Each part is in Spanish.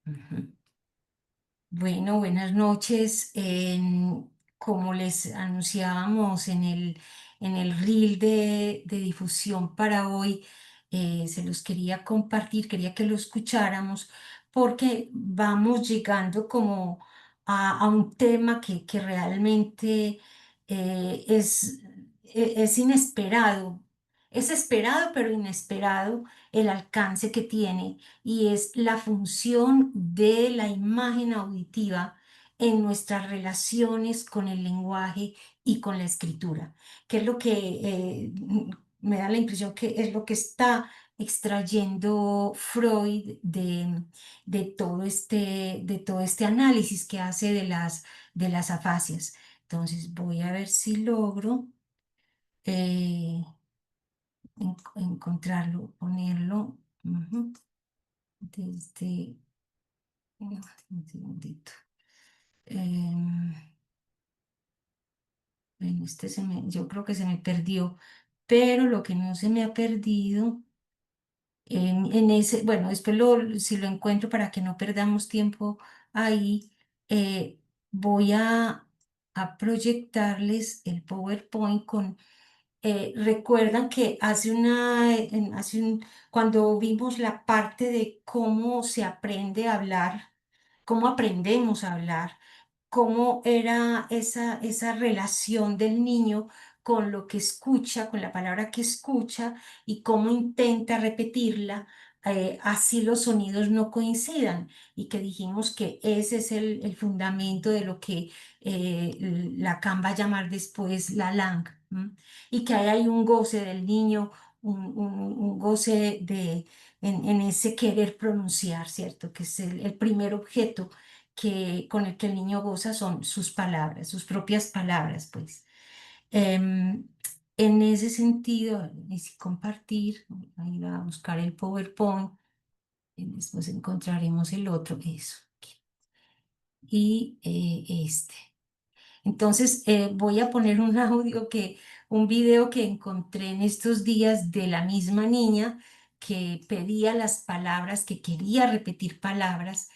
Ujú. Bueno, buenas noches. Como les anunciábamos en el reel de difusión para hoy, se los quería compartir, quería que lo escucháramos porque vamos llegando como a un tema que realmente es inesperado. Es esperado, pero inesperado el alcance que tiene y es la función de la imagen auditiva en nuestras relaciones con el lenguaje y con la escritura, que es lo que me da la impresión que es lo que está extrayendo Freud de todo este análisis que hace de las afasias. Entonces voy a ver si logro eh, encontrarlo, ponerlo. Ujú. Desde un segundito. Em, bueno, yo creo que se me perdió, pero lo que no se me ha perdido en ese, bueno, después si lo encuentro para que no perdamos tiempo ahí, voy a proyectarles el PowerPoint con recuerdan que cuando vimos la parte de cómo se aprende a hablar, cómo aprendemos a hablar, cómo era esa relación del niño con lo que escucha, con la palabra que escucha y cómo intenta repetirla, así los sonidos no coincidan y que dijimos que ese es el fundamento de lo que Lacan va a llamar después la lang, ¿m? Y que ahí hay un goce del niño, un goce en ese querer pronunciar, ¿cierto? Que es el primer objeto con el que el niño goza son sus palabras, sus propias palabras, pues. Em, en ese sentido, y si compartir, voy a ir a buscar el PowerPoint, y después encontraremos el otro, eso. Y este. Entonces, voy a poner un video que encontré en estos días de la misma niña que pedía las palabras, que quería repetir palabras,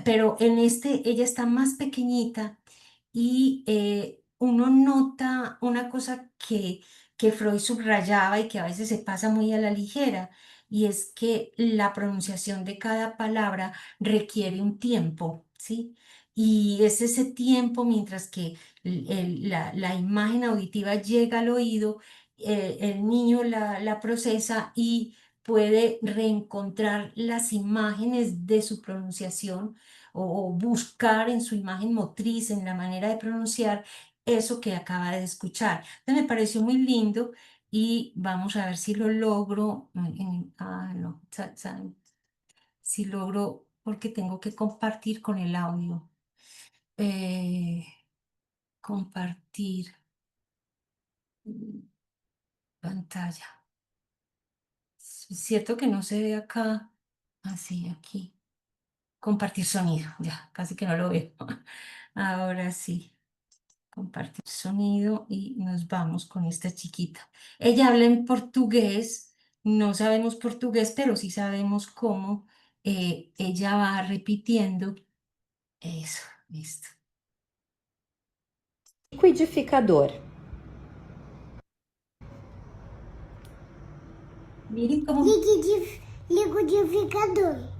pero ella está más pequeñita y uno nota una cosa que Freud subrayaba y que a veces se pasa muy a la ligera, y es que la pronunciación de cada palabra requiere un tiempo, ¿sí? Y es ese tiempo mientras que la imagen auditiva llega al oído, el niño la procesa y puede reencontrar las imágenes de su pronunciación o buscar en su imagen motriz, en la manera de pronunciar eso que acaba de escuchar. Entonces me pareció muy lindo y vamos a ver si lo logro. No, si logro, porque tengo que compartir con el audio. Eh, compartir mm, pantalla. Es cierto que no se ve acá. Así, aquí. Compartir sonido. Ya, casi que no lo veo. Ahora sí. Compartir sonido y nos vamos con esta chiquita. Ella habla en portugués, no sabemos portugués, pero sí sabemos cómo ella va repitiendo eso, listo. Liquidificador. Miren cómo... Liquidificador.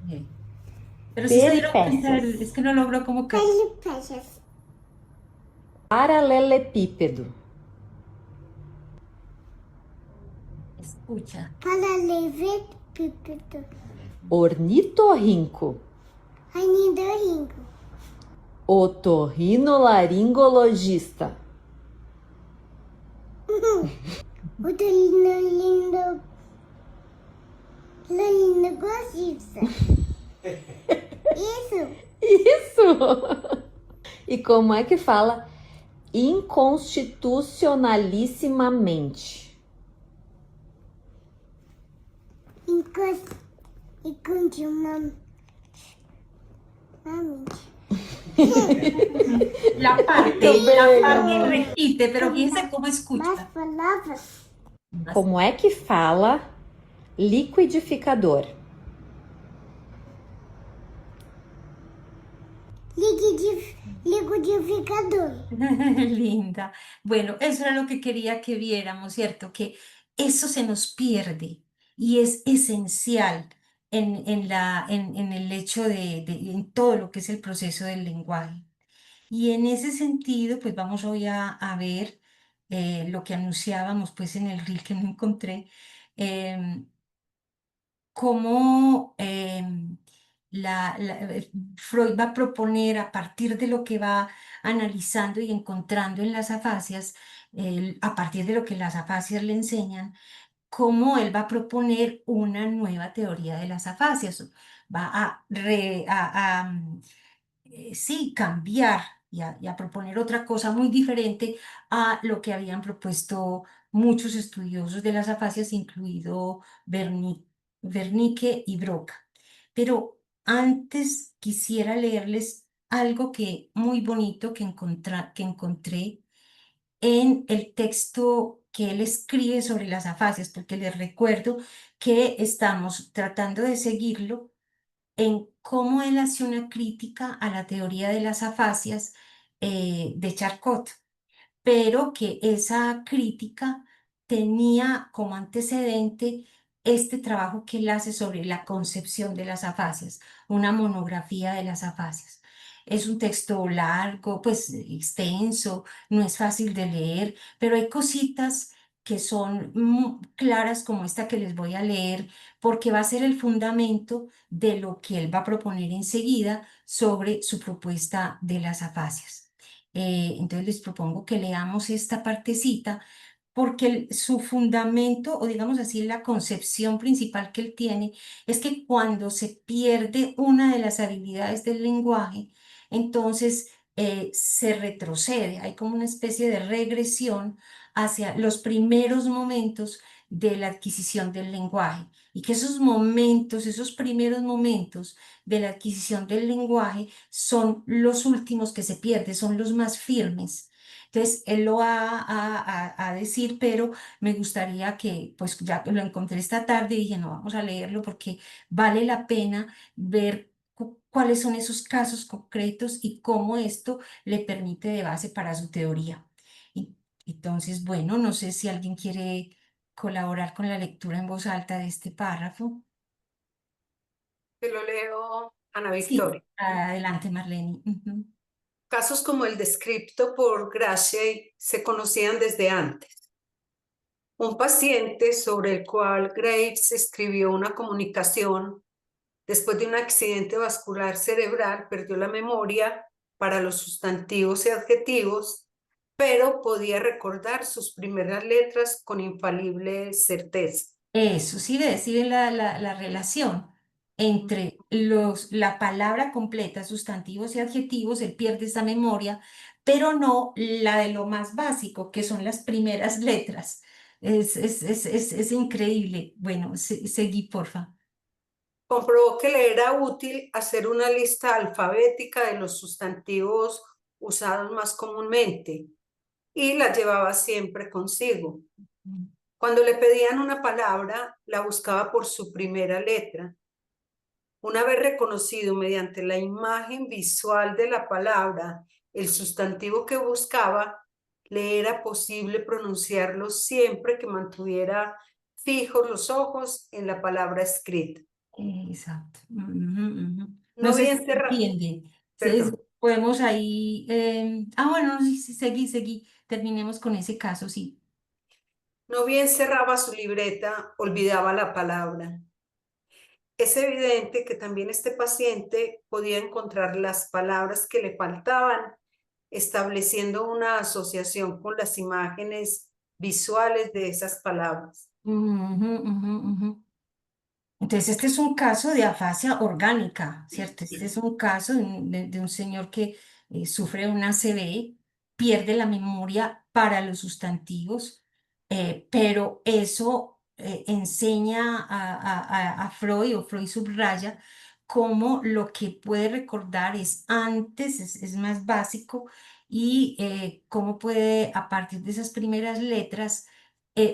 Pero sí se dieron cuenta, Peripécias. es que no logró como que... Peripécias. Paralelepípedo. Escucha. Paralelepípedo. Ornitorrinco. Ornitorrinco. Otorrinolaringologista. Otorrinolaringologista. Isso. Isso! E como é que fala? Inconstitucionalissimamente. Inconstitucionalmente. La parte, Muito la bem. parte repite, pero fíjense cómo Mais escucha. palavras. Como é que fala liquidificador? Liquidificador. Linda. Bueno, eso era lo que quería que viéramos, ¿cierto? Que eso se nos pierde y es esencial en el hecho en todo lo que es el proceso del lenguaje. Y en ese sentido, pues vamos hoy a ver lo que anunciábamos pues en el reel que no encontré, em, cómo Freud va a proponer a partir de lo que va analizando y encontrando en las afasias, a partir de lo que las afasias le enseñan, cómo él va a proponer una nueva teoría de las afasias. Va sí, cambiar y a proponer otra cosa muy diferente a lo que habían propuesto muchos estudiosos de las afasias, incluido Wernicke y Broca. Pero antes quisiera leerles algo que muy bonito que encontré en el texto que él escribe sobre las afasias, porque les recuerdo que estamos tratando de seguirlo en cómo él hace una crítica a la teoría de las afasias de Charcot, pero que esa crítica tenía como antecedente este trabajo que él hace sobre la concepción de las afasias, una monografía de las afasias. Es un texto largo, pues extenso, no es fácil de leer, pero hay cositas que son claras como esta que les voy a leer, porque va a ser el fundamento de lo que él va a proponer enseguida sobre su propuesta de las afasias. Entonces les propongo que leamos esta partecita porque su fundamento, o digamos así, la concepción principal que él tiene, es que cuando se pierde una de las habilidades del lenguaje, entonces se retrocede, hay como una especie de regresión hacia los primeros momentos de la adquisición del lenguaje y que esos momentos, esos primeros momentos de la adquisición del lenguaje son los últimos que se pierden, son los más firmes. Entonces, él lo va a decir, pero me gustaría que, pues ya que lo encontré esta tarde, dije, no, vamos a leerlo porque vale la pena ver cuáles son esos casos concretos y cómo esto le permite de base para su teoría. Y, entonces, bueno, no sé si alguien quiere colaborar con la lectura en voz alta de este párrafo. Te lo leo, Ana Sí, Victoria. adelante, Marlene. Ujú. Casos como el descrito por Gracie se conocían desde antes. Un paciente sobre el cual Graves escribió una comunicación después de un accidente vascular cerebral perdió la memoria para los sustantivos y adjetivos, pero podía recordar sus primeras letras con infalible certeza. Eso, sí ve la relación entre la palabra completa, sustantivos y adjetivos, él pierde esa memoria, pero no la de lo más básico, que son las primeras letras. Es increíble. Bueno, seguí, porfa. Comprobó que le era útil hacer una lista alfabética de los sustantivos usados más comúnmente y la llevaba siempre consigo. Cuando le pedían una palabra, la buscaba por su primera letra. Una vez reconocido mediante la imagen visual de la palabra el sustantivo que buscaba, le era posible pronunciarlo siempre que mantuviera fijos los ojos en la palabra escrita. Exacto. Ujú, ujú. No No sé si bien se cerrado, entiende. perdón. Podemos ahí. Bueno, sí, sí, seguí. Terminemos con ese caso, sí. No bien cerraba su libreta, olvidaba la palabra. Es evidente que también este paciente podía encontrar las palabras que le faltaban, estableciendo una asociación con las imágenes visuales de esas palabras. Ujú, ujú, ujú. Entonces, este es un caso de afasia orgánica, ¿cierto? Este es un caso de un señor que sufre una ACV, pierde la memoria para los sustantivos, pero eso enseña a Freud, o Freud subraya, cómo lo que puede recordar es antes, es más básico, y cómo puede, a partir de esas primeras letras,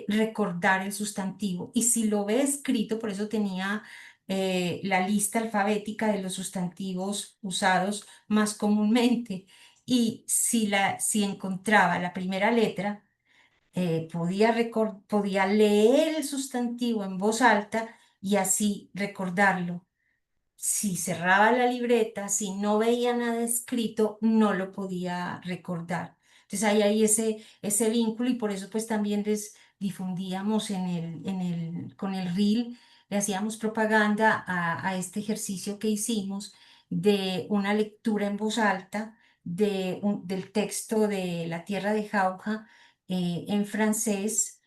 recordar el sustantivo. Y si lo ve escrito, por eso tenía la lista alfabética de los sustantivos usados más comúnmente. y si encontraba la primera letra, podía leer el sustantivo en voz alta y así recordarlo. Si cerraba la libreta, si no veía nada escrito, no lo podía recordar. Entonces hay ese vínculo y por eso pues también les difundíamos con el reel, le hacíamos propaganda a este ejercicio que hicimos de una lectura en voz alta del texto de La Tierra de Jauja en francés,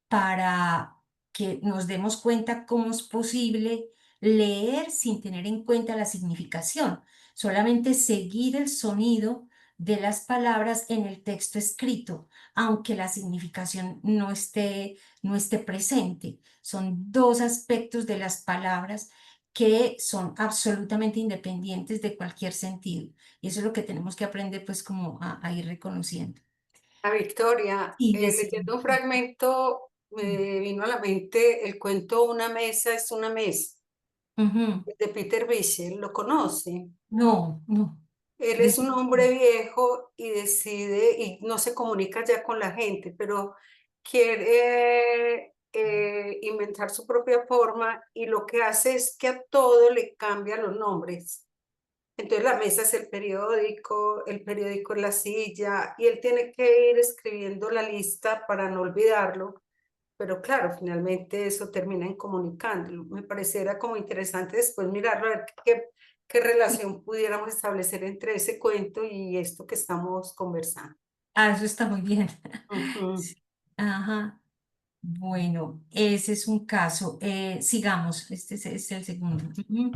para que nos demos cuenta cómo es posible leer sin tener en cuenta la significación, solamente seguir el sonido de las palabras en el texto escrito, aunque la significación no esté presente. Son dos aspectos de las palabras que son absolutamente independientes de cualquier sentido. Y eso es lo que tenemos que aprender pues como a ir reconociendo. A Victoria, Y leyendo un fragmento, me vino a la mente el cuento Una mesa es una mesa, Ujú. de Peter Bichir. ¿Lo conoce? No, no. Él De- es un hombre viejo y decide, y no se comunica ya con la gente, pero quiere inventar su propia forma y lo que hace es que a todo le cambia los nombres. Entonces la mesa es el periódico es la silla, y él tiene que ir escribiendo la lista para no olvidarlo, pero claro, finalmente eso termina incomunicándolo. Me pareciera como interesante después mirarlo, a ver qué relación pudiéramos establecer entre ese cuento y esto que estamos conversando. Eso está muy bien. Ujú. Sí. Ajá. Bueno, ese es un caso. Sigamos, este es el segundo. Ujú.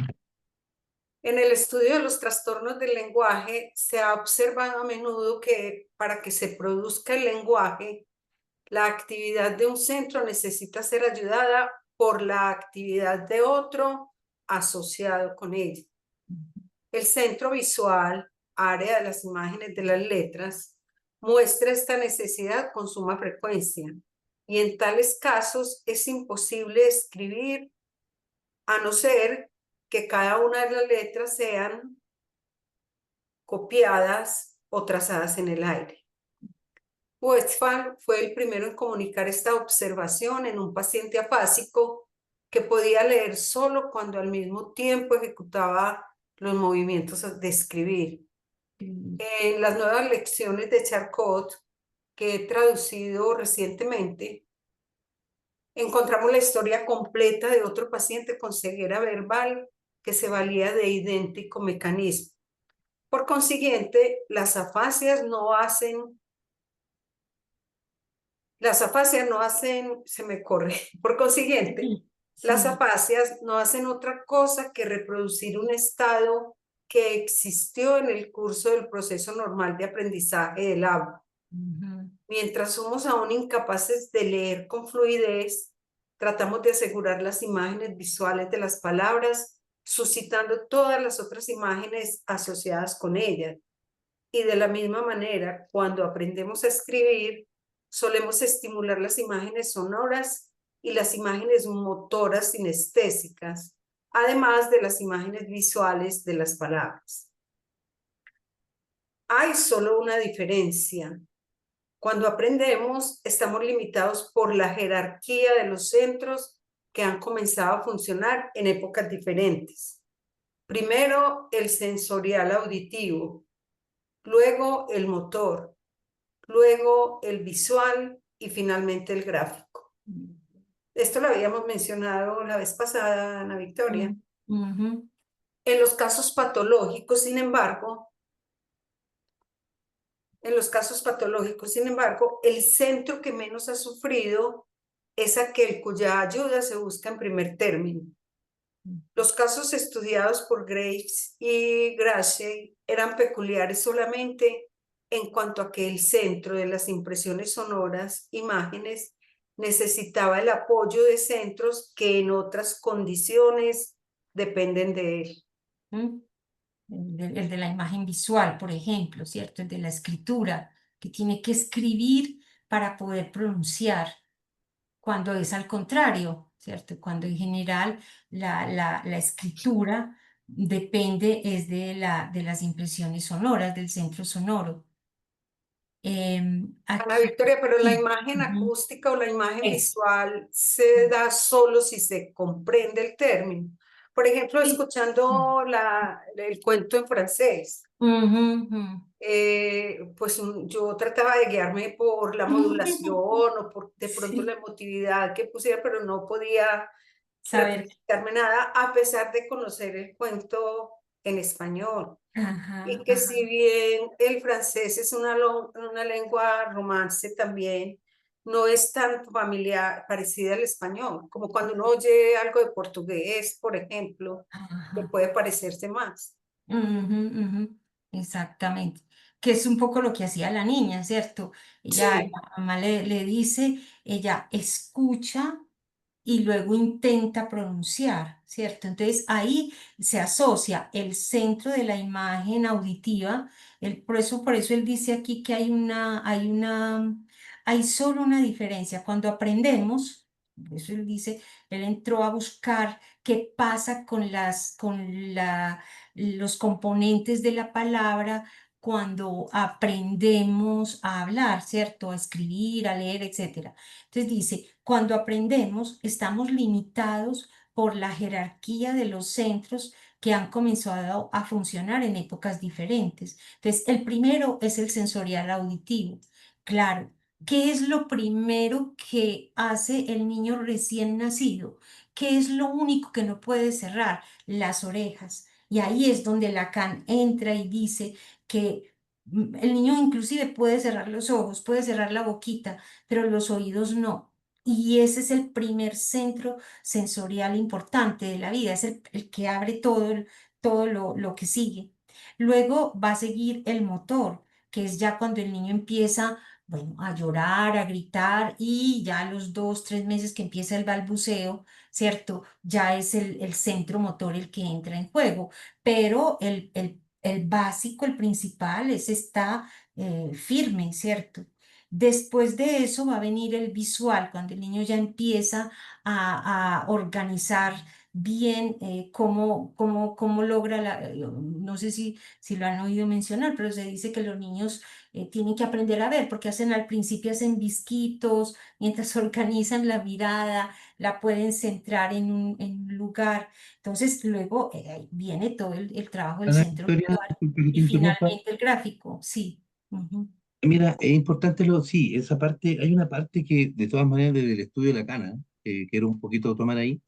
En el estudio de los trastornos del lenguaje se ha observado a menudo que para que se produzca el lenguaje, la actividad de un centro necesita ser ayudada por la actividad de otro asociado con ella. El centro visual, área de las imágenes de las letras, muestra esta necesidad con suma frecuencia, y en tales casos es imposible escribir a no ser que cada una de las letras sean copiadas o trazadas en el aire. Westphal fue el primero en comunicar esta observación en un paciente afásico que podía leer solo cuando al mismo tiempo ejecutaba los movimientos de escribir. En las nuevas lecciones de Charcot, que he traducido recientemente, encontramos la historia completa de otro paciente con ceguera verbal que se valía de idéntico mecanismo. Por consiguiente, las afasias no hacen, se me corre, por consiguiente, Sí, las sí. afasias no hacen otra cosa que reproducir un estado que existió en el curso del proceso normal de aprendizaje del habla. Ujú. Mientras somos aún incapaces de leer con fluidez, tratamos de asegurar las imágenes visuales de las palabras, suscitando todas las otras imágenes asociadas con ellas. Y de la misma manera, cuando aprendemos a escribir, solemos estimular las imágenes sonoras y las imágenes motoras sinestésicas, además de las imágenes visuales de las palabras. Hay solo una diferencia. Cuando aprendemos, estamos limitados por la jerarquía de los centros que han comenzado a funcionar en épocas diferentes. Primero, el sensorial auditivo, luego el motor, luego el visual y finalmente el gráfico. Esto lo habíamos mencionado la vez pasada, Ana Victoria. Ujú. En los casos patológicos, sin embargo, el centro que menos ha sufrido es aquel cuya ayuda se busca en primer término. Los casos estudiados por Graves y Gracie eran peculiares solamente en cuanto a que el centro de las impresiones sonoras, imágenes, necesitaba el apoyo de centros que en otras condiciones dependen de él. ¿Mm? El de la imagen visual, por ejemplo, ¿cierto? El de la escritura, que tiene que escribir para poder pronunciar, cuando es al contrario, ¿cierto? Cuando en general la escritura depende es de las impresiones sonoras, del centro sonoro. Ana Aquí, Victoria, pero la sí, imagen ujú, acústica o la imagen es. visual se da solo si se comprende el término. Por ejemplo, Sí, sí. escuchando el cuento en francés, Ujú, ujú. pues yo trataba de guiarme por la modulación o por de pronto la Sí, emotividad que pusiera, pero no podía saber. representarme nada a pesar de conocer el cuento en español. Y Ajá, que si ajá, bien el francés es una lengua romance también, no es tan familiar, parecida al español, como cuando uno oye algo de portugués, por ejemplo, que ajá. puede parecerse más. Ujú, ujú, exactamente. Que es un poco lo que hacía la niña, ¿cierto? Ella, Sí, la mamá le dice, ella escucha y luego intenta pronunciar, ¿cierto? Entonces ahí se asocia el centro de la imagen auditiva, por eso él dice aquí que hay solo una diferencia. Cuando aprendemos, por eso él dice, él entró a buscar qué pasa los componentes de la palabra cuando aprendemos a hablar, ¿cierto? A escribir, a leer, etcétera. Entonces dice, cuando aprendemos, estamos limitados por la jerarquía de los centros que han comenzado a funcionar en épocas diferentes. Entonces, el primero es el sensorial auditivo. Claro, ¿qué es lo primero que hace el niño recién nacido? ¿Qué es lo único que no puede cerrar? Las orejas. Y ahí es donde Lacan entra y dice que el niño inclusive puede cerrar los ojos, puede cerrar la boquita, pero los oídos no. Y ese es el primer centro sensorial importante de la vida, es el que abre todo lo que sigue. Luego va a seguir el motor, que es ya cuando el niño empieza, bueno, a llorar, a gritar y ya a los 2, 3 meses que empieza el balbuceo, ¿cierto? Ya es el centro motor el que entra en juego, pero el básico, el principal, ese está firme, ¿cierto? Después de eso va a venir el visual, cuando el niño ya empieza a organizar bien cómo logra no sé si lo han oído mencionar, pero se dice que los niños tienen que aprender a ver, porque al principio hacen visquitos, mientras organizan la mirada, la pueden centrar en un lugar. Entonces, luego viene todo el trabajo del Ana centro Victoria, visual disculpe que te y interrumpa. finalmente el gráfico, sí. Ujú, Mira, es importante sí, esa parte, hay una parte que de todas maneras desde el estudio de la Cana, quiero un poquito tomar ahí,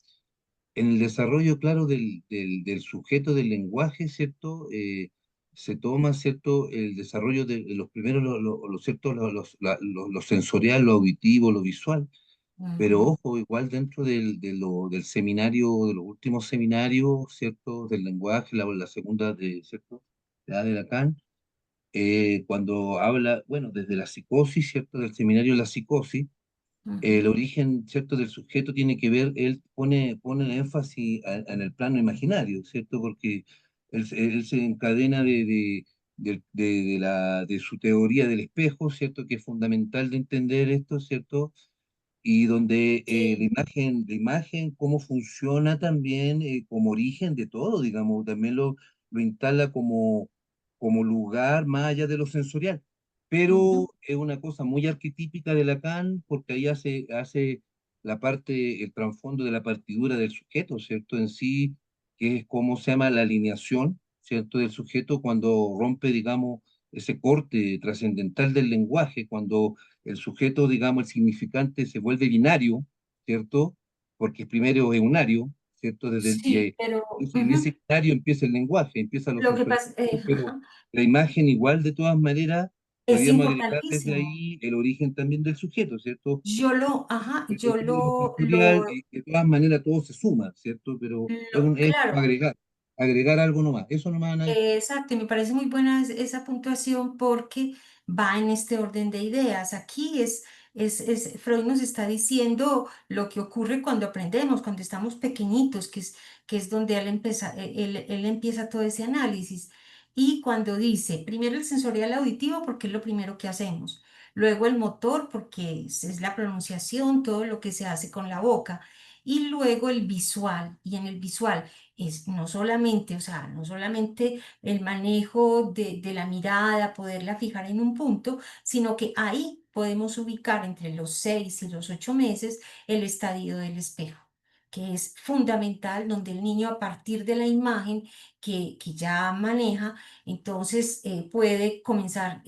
en el desarrollo, claro, del sujeto del lenguaje, ¿cierto? Se toma, ¿cierto? El desarrollo de los primeros, ¿cierto? Lo sensorial, lo auditivo, lo visual, pero ujú, ojo, igual dentro del seminario, de los últimos seminarios, ¿cierto? Del lenguaje, la segunda, ¿cierto? La de Lacan, cuando habla, bueno, desde la psicosis, ¿cierto? Del seminario de la psicosis, el ujú. origen, ¿cierto? Del sujeto tiene que ver, él pone el énfasis en el plano imaginario, ¿cierto? Porque él se encadena de su teoría del espejo, ¿cierto? Que es fundamental de entender esto, ¿cierto? Y donde Sí, la imagen, cómo funciona también como origen de todo, digamos, también lo instala como lugar más allá de lo sensorial. ujú, Pero es una cosa muy arquetípica de Lacan, porque ahí hace la parte, el trasfondo de la partidura del sujeto, ¿cierto? En sí, que es cómo se llama la alineación, ¿cierto? Del sujeto cuando rompe, digamos, ese corte trascendental del lenguaje, cuando el sujeto, digamos, el significante se vuelve binario, ¿cierto? Porque primero es unario, ¿cierto? sí, pero En ujú. ese binario empieza el lenguaje, empieza lo Lo que sensorial, pasa, pero la imagen igual de todas maneras, es podríamos agregar desde importantísimo. ahí el origen también del sujeto, ¿cierto? Yo Dentro de lo sensorial, de todas maneras todo se suma, ¿cierto? Pero es como claro, agregar algo nomás, eso nomás, Ana. exacto, y me parece muy buena esa puntuación porque va en este orden de ideas. Aquí Freud nos está diciendo lo que ocurre cuando aprendemos, cuando estamos pequeñitos, que es donde él empieza todo ese análisis. Y cuando dice, primero el sensorial auditivo, porque es lo primero que hacemos. Luego el motor, porque es la pronunciación, todo lo que se hace con la boca. Y luego el visual. Y en el visual es no solamente, o sea, no solamente el manejo de la mirada, poderla fijar en un punto, sino que ahí podemos ubicar entre los 6 y los 8 meses el estadio del espejo, que es fundamental, donde el niño a partir de la imagen que ya maneja, entonces puede comenzar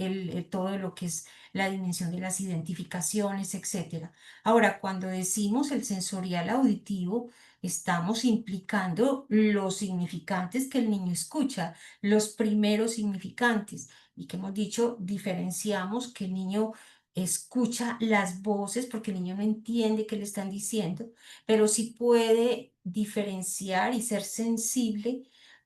todo lo que es la dimensión de las identificaciones, etcétera. Ahora, cuando decimos el sensorial auditivo, estamos implicando los significantes que el niño escucha, los primeros significantes, y que hemos dicho, diferenciamos que el niño escucha las voces porque el niño no entiende qué le están diciendo, pero sí puede diferenciar y ser sensible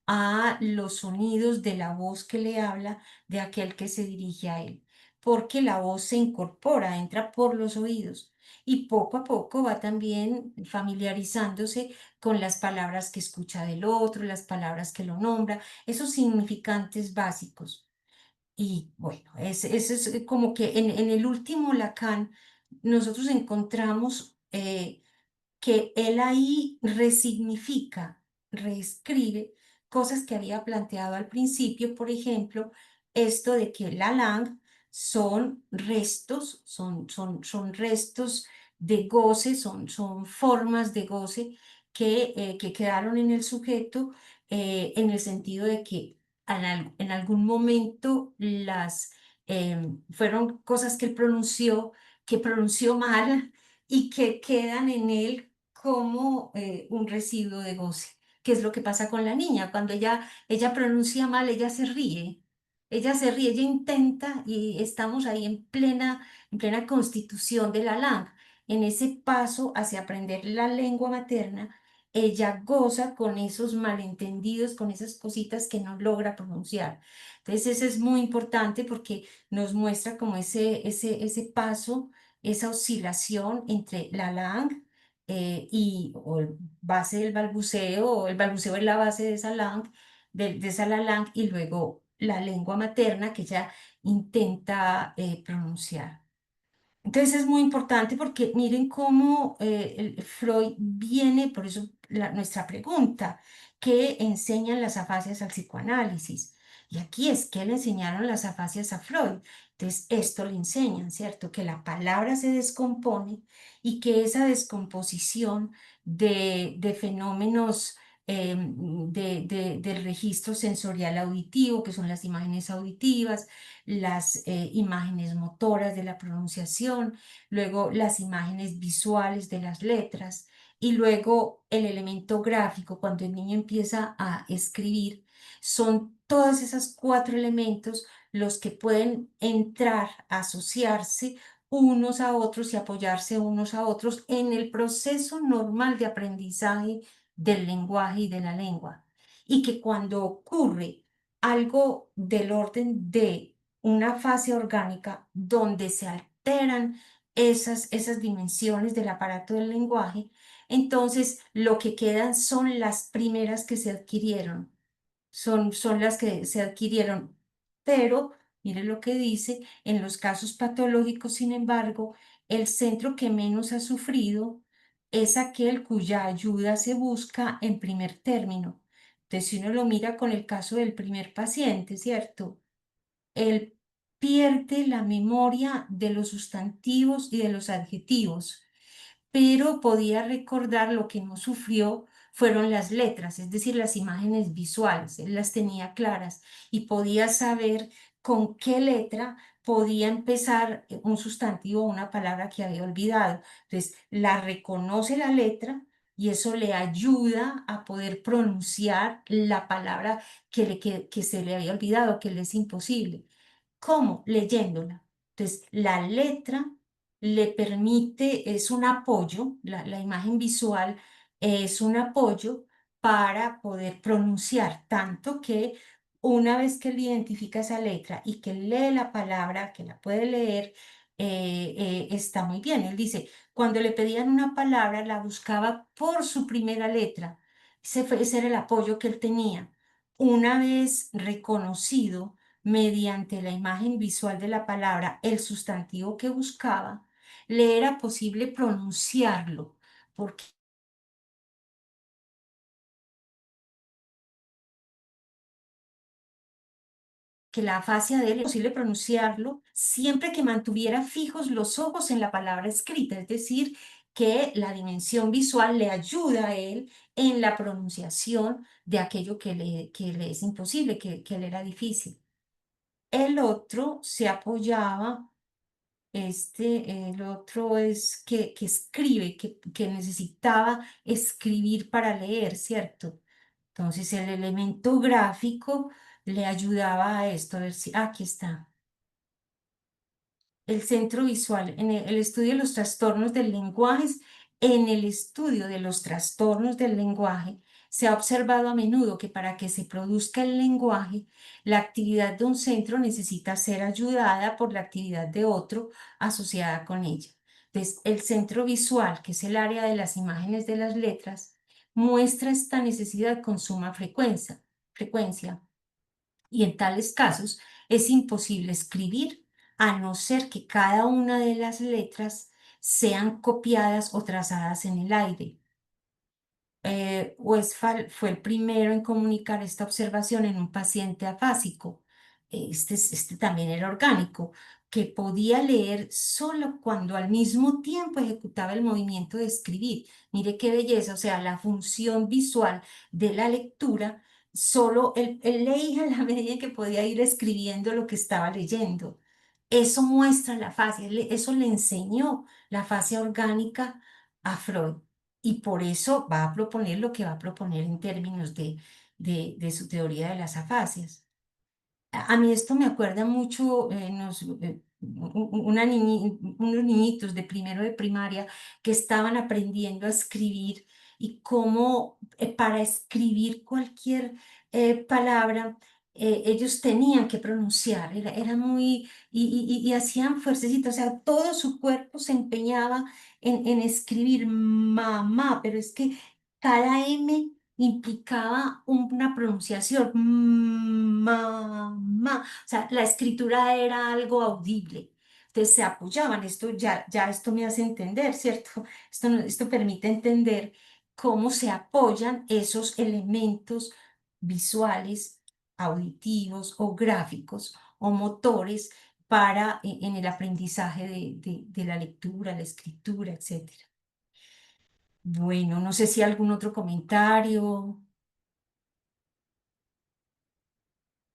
a los sonidos de la voz que le habla de aquel que se dirige a él, porque la voz se incorpora, entra por los oídos y poco a poco va también familiarizándose con las palabras que escucha del otro, las palabras que lo nombra, esos significantes básicos. Y bueno, ese es como que en el último Lacan nosotros encontramos que él ahí resignifica, reescribe cosas que había planteado al principio, por ejemplo, esto de que la lang son restos, son restos de goce, son formas de goce que quedaron en el sujeto en el sentido de que en algún momento fueron cosas que pronunció mal y que quedan en él como un residuo de goce, que es lo que pasa con la niña. Cuando ella pronuncia mal, ella se ríe, ella intenta y estamos ahí en plena constitución de la LANG, en ese paso hacia aprender la lengua materna. Ella goza con esos malentendidos, con esas cositas que no logra pronunciar. Entonces, eso es muy importante porque nos muestra como ese paso, esa oscilación entre la lang y o el base del balbuceo, o el balbuceo es la base de esa lang, de esa la lang, y luego la lengua materna que ella intenta pronunciar. Entonces es muy importante porque miren cómo Freud viene, por eso nuestra pregunta, ¿qué enseñan las afasias al psicoanálisis? Y aquí es que le enseñaron las afasias a Freud. Entonces esto le enseñan, ¿cierto? Que la palabra se descompone y que esa descomposición de fenómenos del registro sensorial auditivo, que son las imágenes auditivas, las imágenes motoras de la pronunciación, luego las imágenes visuales de las letras y luego el elemento gráfico cuando el niño empieza a escribir. Son todos esos cuatro elementos los que pueden entrar a asociarse unos a otros y apoyarse unos a otros en el proceso normal de aprendizaje del lenguaje y de la lengua. Y que cuando ocurre algo del orden de una fase orgánica donde se alteran esas dimensiones del aparato del lenguaje, entonces lo que quedan son las primeras que se adquirieron, son las que se adquirieron, pero mire lo que dice, en los casos patológicos, sin embargo, el centro que menos ha sufrido es aquel cuya ayuda se busca en primer término. Entonces, si uno lo mira con el caso del primer paciente, ¿cierto? Él pierde la memoria de los sustantivos y de los adjetivos, pero podía recordar lo que no sufrió fueron las letras, es decir, las imágenes visuales. Él las tenía claras y podía saber con qué letra podía empezar un sustantivo o una palabra que había olvidado. Entonces, la reconoce la letra y eso le ayuda a poder pronunciar la palabra que se le había olvidado, que le es imposible. ¿Cómo? Leyéndola. Entonces, la letra le permite, es un apoyo, la imagen visual es un apoyo para poder pronunciar, tanto que una vez que él identifica esa letra y que lee la palabra, que la puede leer, está muy bien. Él dice, cuando le pedían una palabra, la buscaba por su primera letra. Ese era el apoyo que él tenía. Una vez reconocido, mediante la imagen visual de la palabra, el sustantivo que buscaba, le era posible pronunciarlo, porque que la afasia de él era posible pronunciarlo siempre que mantuviera fijos los ojos en la palabra escrita, es decir, que la dimensión visual le ayuda a él en la pronunciación de aquello que le es imposible, que le era difícil. El otro se apoyaba, el otro es que escribe, que necesitaba escribir para leer, ¿cierto? Entonces el elemento gráfico le ayudaba a esto, a ver si, aquí está. El centro visual, en el estudio de los trastornos del lenguaje, en el estudio de los trastornos del lenguaje, se ha observado a menudo que para que se produzca el lenguaje, la actividad de un centro necesita ser ayudada por la actividad de otro asociada con ella. Entonces, el centro visual, que es el área de las imágenes de las letras, muestra esta necesidad con suma frecuencia y en tales casos es imposible escribir a no ser que cada una de las letras sean copiadas o trazadas en el aire. Westphal fue el primero en comunicar esta observación en un paciente afásico. Este también era orgánico, que podía leer solo cuando al mismo tiempo ejecutaba el movimiento de escribir. Mire qué belleza, o sea, la función visual de la lectura, solo él leía a la medida que podía ir escribiendo lo que estaba leyendo. Eso muestra la fascia, eso le enseñó la fascia orgánica a Freud y por eso va a proponer lo que va a proponer en términos de su teoría de las afasias. A mí esto me acuerda mucho unos niñitos de primero de primaria que estaban aprendiendo a escribir y cómo para escribir cualquier palabra ellos tenían que pronunciar, era muy, y hacían fuercecita, o sea, todo su cuerpo se empeñaba en escribir mamá, pero es que cada M implicaba una pronunciación, mamá, o sea, la escritura era algo audible. Entonces se apoyaban, ya esto me hace entender, ¿cierto? Esto permite entender cómo se apoyan esos elementos visuales, auditivos o gráficos o motores para en el aprendizaje de la lectura, la escritura, etcétera. Bueno, no sé si algún otro comentario.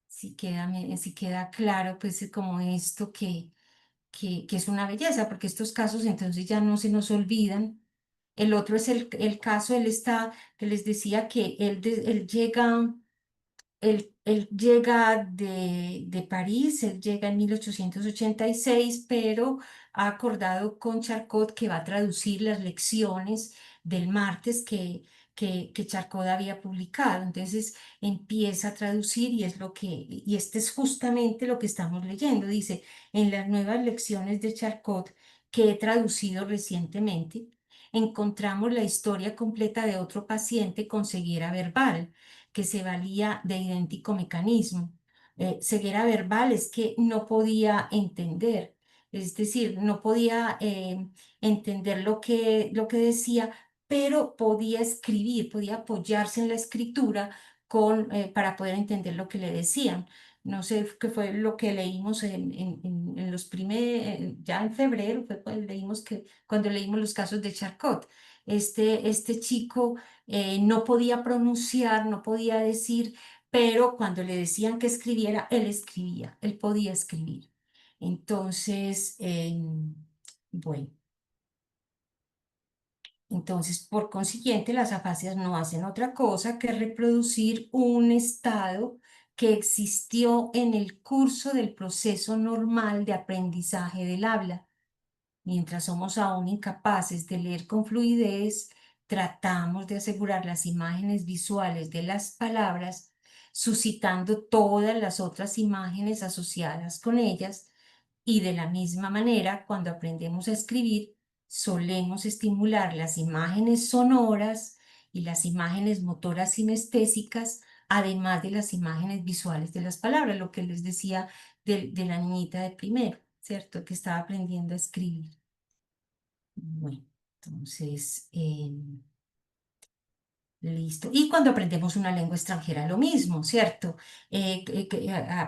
Si queda claro, pues como esto que es una belleza, porque estos casos entonces ya no se nos olvidan. El otro es el caso, que les decía que él llega de París, él llega en 1886, pero ha acordado con Charcot que va a traducir las lecciones del martes que Charcot había publicado. Entonces empieza a traducir y este es justamente lo que estamos leyendo. Dice, en las nuevas lecciones de Charcot que he traducido recientemente, encontramos la historia completa de otro paciente con ceguera verbal que se valía de idéntico mecanismo. Ceguera verbal es que no podía entender, es decir, no podía entender lo que decía, pero podía escribir, podía apoyarse en la escritura para poder entender lo que le decían. No sé qué fue lo que leímos en los primeros, ya en febrero, fue cuando leímos los casos de Charcot. Este chico no podía pronunciar, no podía decir, pero cuando le decían que escribiera, él escribía, él podía escribir. Entonces, bueno, entonces por consiguiente las afasias no hacen otra cosa que reproducir un estado que existió en el curso del proceso normal de aprendizaje del habla. Mientras somos aún incapaces de leer con fluidez, tratamos de asegurar las imágenes visuales de las palabras, suscitando todas las otras imágenes asociadas con ellas, y de la misma manera, cuando aprendemos a escribir, solemos estimular las imágenes sonoras y las imágenes motoras sinestésicas, además de las imágenes visuales de las palabras, lo que les decía de la niñita de primero, ¿cierto? Que estaba aprendiendo a escribir. Bueno, entonces Listo. Y cuando aprendemos una lengua extranjera, lo mismo, ¿cierto?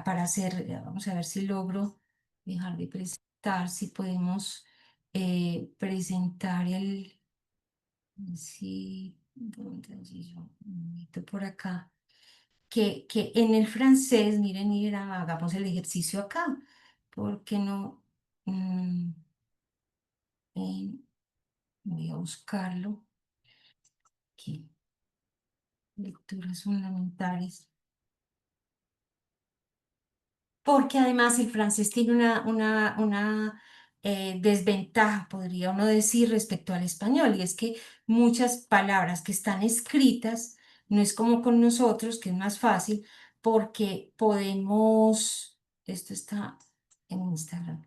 Para hacer, vamos a ver si logro dejar de presentar, si podemos presentar sí, un momento por acá, que en el francés, miren, hagamos el ejercicio acá, porque no, mm, voy a buscarlo aquí, lecturas fundamentales. Porque además el francés tiene una desventaja, podría uno decir, respecto al español, y es que muchas palabras que están escritas, no es como con nosotros, que es más fácil, porque podemos, esto está en Instagram,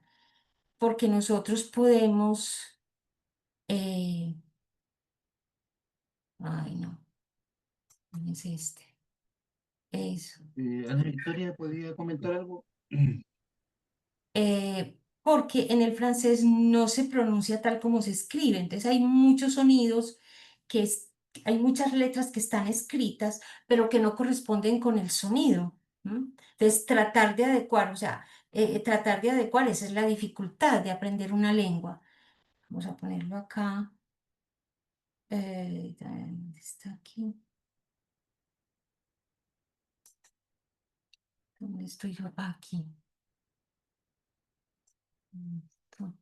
porque nosotros podemos, eh, ay no, no es este, eso. Ana Victoria, ¿podría comentar algo? Porque en el francés no se pronuncia tal como se escribe. Entonces hay muchos sonidos hay muchas letras que están escritas, pero que no corresponden con el sonido. ¿M? Entonces tratar de adecuar, o sea, tratar de adecuar, esa es la dificultad de aprender una lengua. Vamos a ponerlo acá. ¿Dónde está aquí? ¿Dónde estoy yo? Aquí. Listo.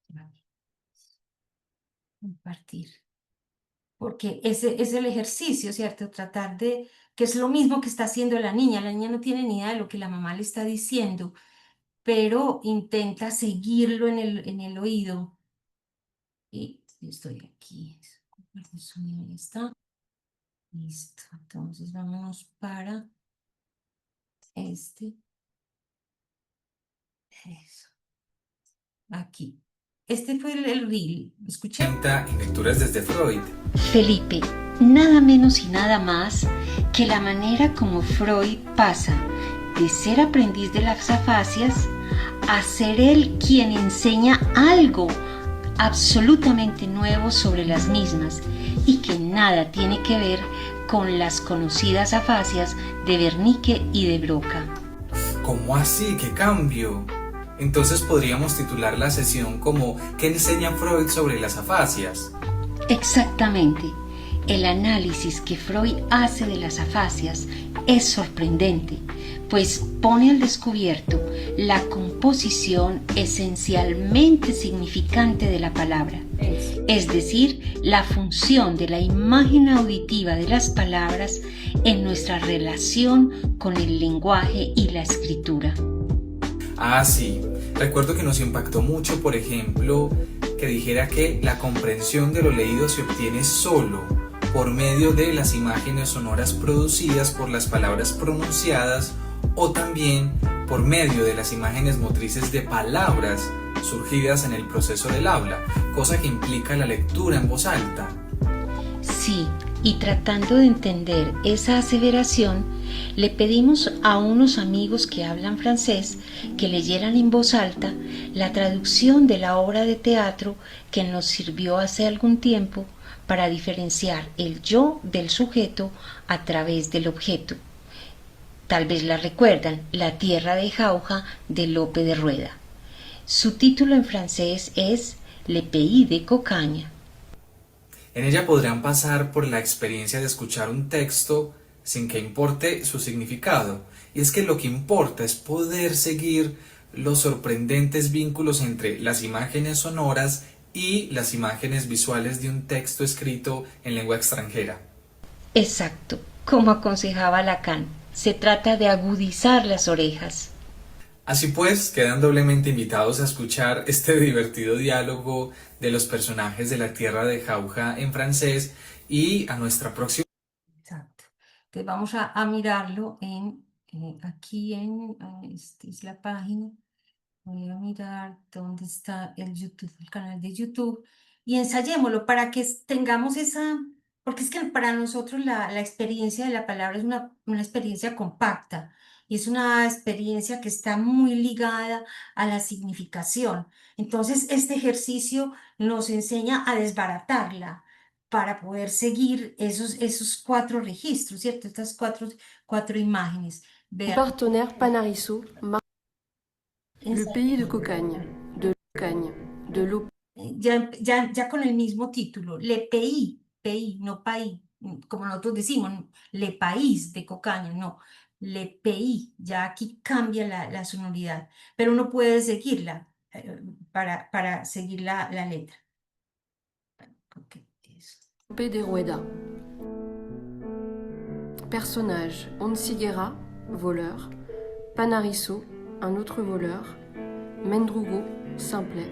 Vale. Compartir. Porque ese es el ejercicio, ¿cierto? Tratar de, que es lo mismo que está haciendo la niña no tiene ni idea de lo que la mamá le está diciendo, pero intenta seguirlo en el oído. Y estoy aquí, el sonido ya está, listo, entonces vámonos para este, eso, aquí. Este fue el reel, ¿escuché? En lecturas desde Freud. Felipe, nada menos y nada más que la manera como Freud pasa de ser aprendiz de las afasias a ser él quien enseña algo absolutamente nuevo sobre las mismas y que nada tiene que ver con las conocidas afasias de Wernicke y de Broca. ¿Cómo así? ¿Qué cambio? Entonces podríamos titular la sesión como ¿qué enseña Freud sobre las afasias? Exactamente. El análisis que Freud hace de las afasias es sorprendente, pues pone al descubierto la composición esencialmente significante de la palabra, es decir, la función de la imagen auditiva de las palabras en nuestra relación con el lenguaje y la escritura. Ah, sí. Recuerdo que nos impactó mucho, por ejemplo, que dijera que la comprensión de lo leído se obtiene solo por medio de las imágenes sonoras producidas por las palabras pronunciadas o también por medio de las imágenes motrices de palabras surgidas en el proceso del habla, cosa que implica la lectura en voz alta. Sí, y tratando de entender esa aseveración, le pedimos a unos amigos que hablan francés que leyeran en voz alta la traducción de la obra de teatro que nos sirvió hace algún tiempo para diferenciar el yo del sujeto a través del objeto. Tal vez la recuerdan, La tierra de Jauja de Lope de Rueda. Su título en francés es Le Pays de Cocagne. En ella podrán pasar por la experiencia de escuchar un texto sin que importe su significado. Y es que lo que importa es poder seguir los sorprendentes vínculos entre las imágenes sonoras y las imágenes visuales de un texto escrito en lengua extranjera. Exacto, como aconsejaba Lacan, se trata de agudizar las orejas. Así pues, quedan doblemente invitados a escuchar este divertido diálogo de los personajes de La tierra de Jauja en francés y a nuestra próxima. Exacto. Entonces vamos a mirarlo aquí esta es la página. Voy a mirar dónde está el YouTube, el canal de YouTube, y ensayémoslo para que tengamos porque es que para nosotros la experiencia de la palabra es una experiencia compacta y es una experiencia que está muy ligada a la significación. Entonces, este ejercicio nos enseña a desbaratarla, para poder seguir esos cuatro registros, ¿cierto? Estas cuatro imágenes. Mon Vean, partenaire Panarisso marche le esa- pays de Cocagne, de l'eau. ya con el mismo título, Le Pays, no país, como nosotros decimos, Le País de Cocaña, no, Le Pays, ya aquí cambia la sonoridad, pero uno puede seguirla para seguir la letra. Ok, eso. de Rueda. Personnage Onsiguera, voleur. Panarisso, un autre voleur. Mendrugo, simplet.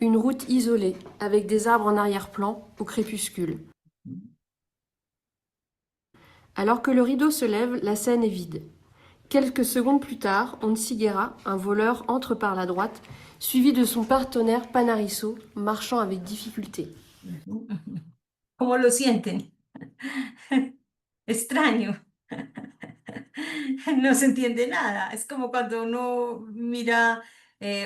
Une route isolée, avec des arbres en arrière-plan, au crépuscule. Alors que le rideau se lève, la scène est vide. Quelques secondes plus tard, Onsiguera, un voleur, entre par la droite, suivi de son partenaire Panarisso, marchant avec difficulté. ¿Cómo lo sienten? Extraño. No se entiende nada. Es como cuando uno mira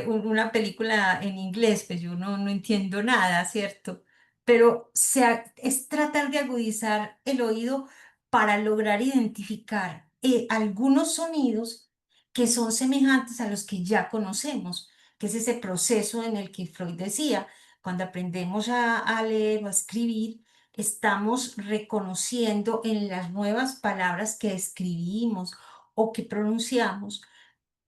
una película en inglés, pues yo no entiendo nada, ¿cierto? Pero es tratar de agudizar el oído para lograr identificar algunos sonidos que son semejantes a los que ya conocemos, que es ese proceso en el que Freud decía, cuando aprendemos a leer o a escribir, estamos reconociendo en las nuevas palabras que escribimos o que pronunciamos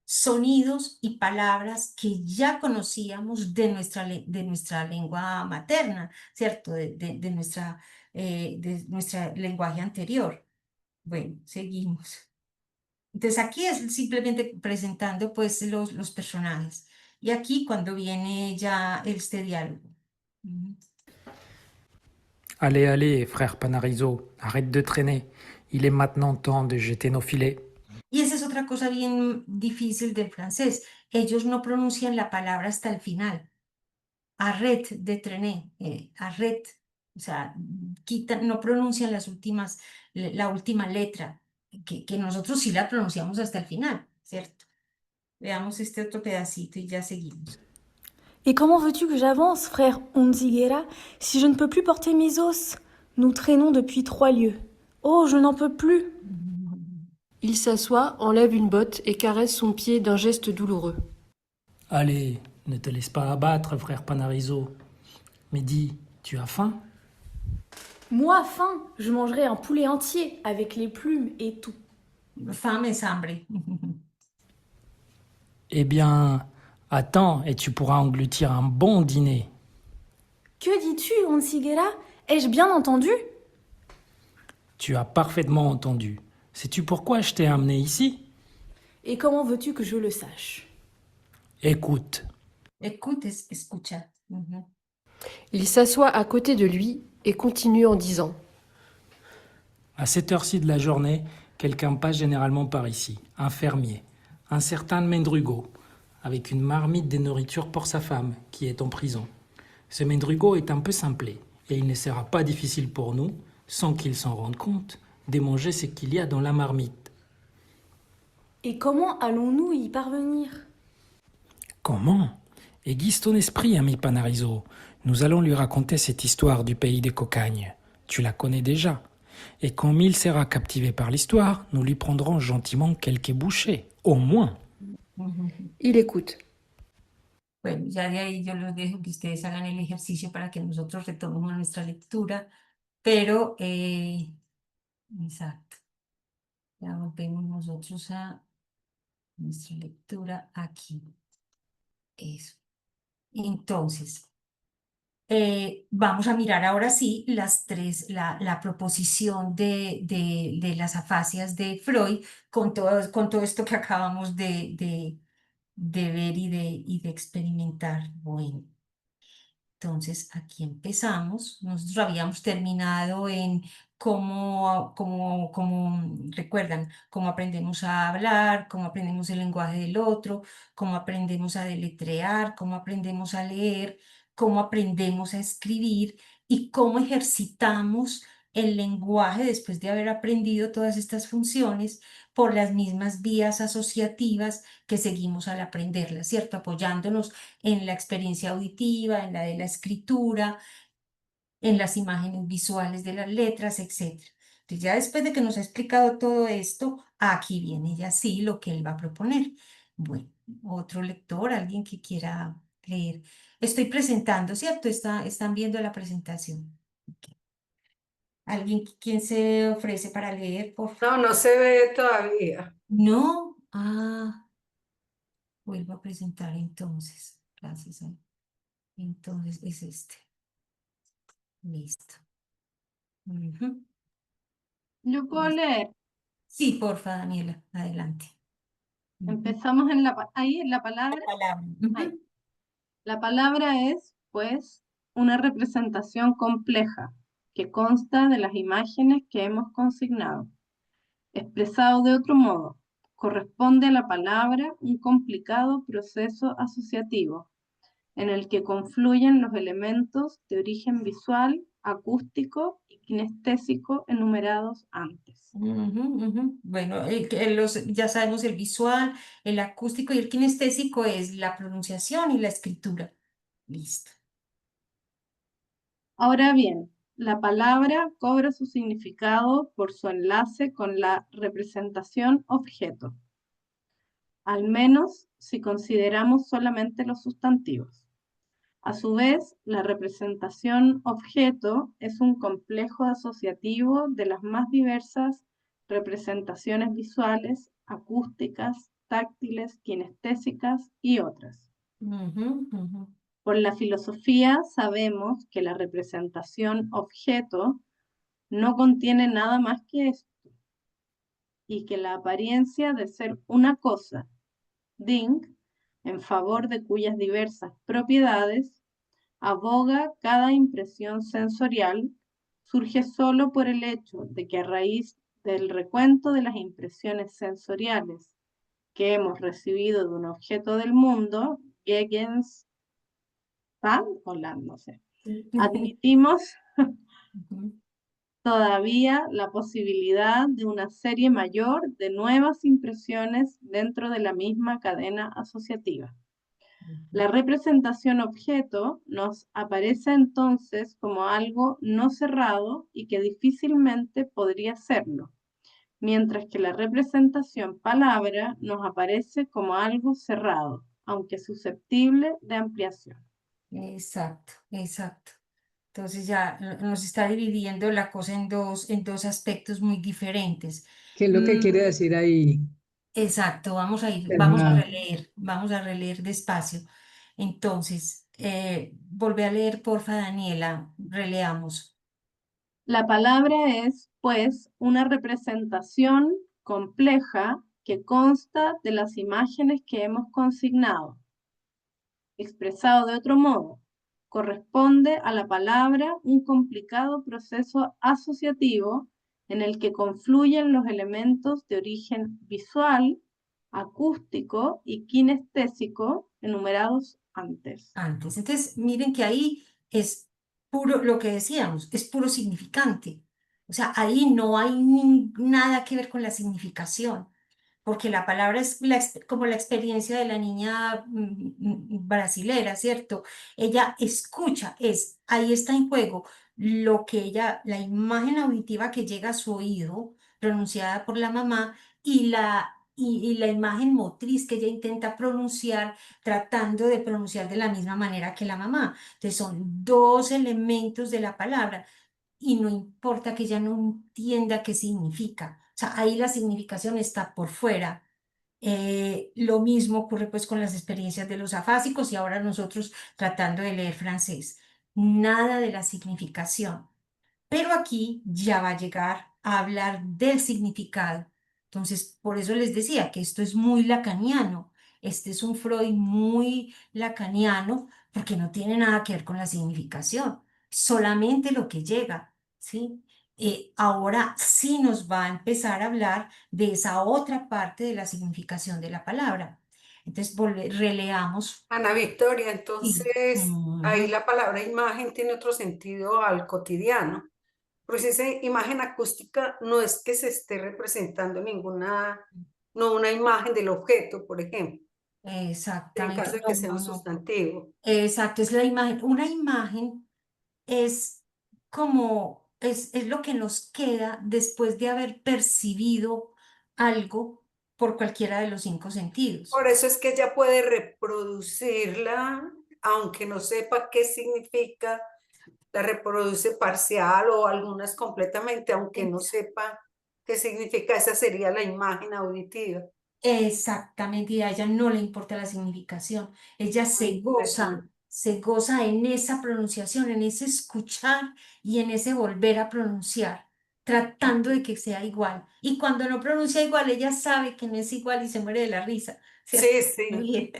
sonidos y palabras que ya conocíamos de nuestra lengua materna, ¿cierto? De nuestra lenguaje anterior. Bueno, seguimos. Entonces aquí es simplemente presentando pues los personajes. Y aquí cuando viene ya este diálogo. Ujú. Allez, allez, frère Panarizo, arrête de traîner. Il est maintenant temps de jeter nos filets. Y esa es otra cosa bien difícil del francés. Ellos no pronuncian la palabra hasta el final. Arrête de traîner, arrête. O sea, no pronuncian la última letra, que nosotros sí la pronunciamos hasta el final, ¿cierto? Veamos este otro pedacito y ya seguimos. Et comment veux-tu que j'avance, frère Onziguera, si je ne peux plus porter mes os? Nous traînons depuis 3 lieues. Oh, je n'en peux plus. Il s'assoit, enlève une botte et caresse son pied d'un geste douloureux. Allez, ne te laisse pas abattre, frère Panarizo. Mais dis, tu as faim? Moi, faim, je mangerai un poulet entier avec les plumes et tout. Fame es hambre. Eh bien, attends et tu pourras engloutir un bon dîner. Que dis-tu, Onziguera? Ai-je bien entendu? Tu as parfaitement entendu. Sais-tu pourquoi je t'ai amené ici? Et comment veux-tu que je le sache? Écoute. Écoute, escucha. Ujú. Il s'assoit à côté de lui et continue en disant À cette heure-ci de la journée, quelqu'un passe généralement par ici, un fermier, un certain Mendrugo, avec une marmite de nourriture pour sa femme, qui est en prison. Ce Mendrugo est un peu simplé, et il ne sera pas difficile pour nous, sans qu'il s'en rende compte, de manger ce qu'il y a dans la marmite. Et comment allons-nous y parvenir? Comment? Aiguise ton esprit, ami Panarizo. Nous allons lui raconter cette histoire du pays des Cocagne. Tu la connais déjà. Et comme il sera captivé par l'histoire, nous lui prendrons gentiment quelques bouchées, au moins. Ujú. Il écoute. Bueno, ya de ahí yo los dejo que ustedes hagan el ejercicio para que nosotros retomemos nuestra lectura, pero, exacto, ya volvemos nosotros a nuestra lectura aquí. Eso. Entonces, vamos a mirar ahora sí la proposición de las afasias de Freud con todo esto que acabamos de ver y de experimentar. Bueno, entonces aquí empezamos. Nosotros habíamos terminado en recuerdan, cómo aprendemos a hablar, cómo aprendemos el lenguaje del otro, cómo aprendemos a deletrear, cómo aprendemos a leer, cómo aprendemos a escribir y cómo ejercitamos el lenguaje después de haber aprendido todas estas funciones por las mismas vías asociativas que seguimos al aprenderlas, ¿cierto? Apoyándonos en la experiencia auditiva, en la de la escritura, en las imágenes visuales de las letras, etcétera. Entonces, ya después de que nos ha explicado todo esto, aquí viene ya sí lo que él va a proponer. Bueno, otro lector, alguien que quiera leer. Estoy presentando, ¿cierto? Están viendo la presentación. Ok. ¿Alguien, quién se ofrece para leer, por favor? No, no se ve todavía. No. Ah, vuelvo a presentar entonces. Gracias. Entonces es este. Listo. Ujú. Yo puedo leer. Sí, porfa, Daniela, adelante. Ujú. Empezamos ahí en la palabra. Palabra. Ahí. Ujú. La palabra es, pues, una representación compleja que consta de las imágenes que hemos consignado. Expresado de otro modo, corresponde a la palabra un complicado proceso asociativo en el que confluyen los elementos de origen visual, acústico y kinestésico enumerados antes. Ujú, ujú. Bueno, ya sabemos el visual, el acústico y el kinestésico es la pronunciación y la escritura. Listo. Ahora bien, la palabra cobra su significado por su enlace con la representación objeto, al menos si consideramos solamente los sustantivos. A su vez, la representación objeto es un complejo asociativo de las más diversas representaciones visuales, acústicas, táctiles, kinestésicas y otras. Ujú, ujú. Por la filosofía sabemos que la representación objeto no contiene nada más que esto y que la apariencia de ser una cosa, Ding, en favor de cuyas diversas propiedades aboga cada impresión sensorial, surge solo por el hecho de que a raíz del recuento de las impresiones sensoriales que hemos recibido de un objeto del mundo, Gegenstand o Land, no sé, admitimos Ujú. todavía la posibilidad de una serie mayor de nuevas impresiones dentro de la misma cadena asociativa. La representación objeto nos aparece entonces como algo no cerrado y que difícilmente podría serlo, mientras que la representación palabra nos aparece como algo cerrado, aunque susceptible de ampliación. Exacto, exacto. Entonces ya nos está dividiendo la cosa en dos aspectos muy diferentes. ¿Qué es lo que quiere decir ahí, Exacto, Fernanda? vamos a releer despacio. Entonces, volvé a leer, porfa, Daniela, releamos. La palabra es, pues, una representación compleja que consta de las imágenes que hemos consignado. Expresado de otro modo, corresponde a la palabra un complicado proceso asociativo en el que confluyen los elementos de origen visual, acústico y kinestésico enumerados antes. Antes. Entonces, miren que ahí es puro, lo que decíamos, es puro significante. O sea, ahí no hay nada que ver con la significación, porque la palabra es como la experiencia de la niña brasilera, ¿cierto? Ella escucha, ahí está en juego lo que la imagen auditiva que llega a su oído, pronunciada por la mamá, y la imagen motriz que ella intenta pronunciar tratando de pronunciar de la misma manera que la mamá. Entonces son dos elementos de la palabra y no importa que ella no entienda qué significa. O sea, ahí la significación está por fuera. Lo mismo ocurre pues con las experiencias de los afásicos y ahora nosotros tratando de leer francés. Nada de la significación. Pero aquí ya va a llegar a hablar del significado. Entonces, por eso les decía que esto es muy lacaniano. Este es un Freud muy lacaniano porque no tiene nada que ver con la significación, solamente lo que llega, ¿sí? Ahora sí nos va a empezar a hablar de esa otra parte de la significación de la palabra. Entonces, releamos. Ana Victoria, Sí. entonces ahí Ujú. la palabra imagen tiene otro sentido al cotidiano. Pero si esa imagen acústica no es que se esté representando no una imagen del objeto, por ejemplo, en Exactamente. caso de No, que sea no, un no. sustantivo. Exacto, es la imagen. Una imagen es es lo que nos queda después de haber percibido algo por cualquiera de los cinco sentidos. Por eso es que ella puede reproducirla, aunque no sepa qué significa, la reproduce parcial o algunas completamente, aunque no sepa qué significa, esa sería la imagen auditiva. Exactamente, y a ella no le importa la significación. Ella Interesante. se goza en esa pronunciación, en ese escuchar y en ese volver a pronunciar, tratando de que sea igual. Y cuando no pronuncia igual, ella sabe que no es igual y se muere de la risa, ¿cierto? Sí, sí. Bien.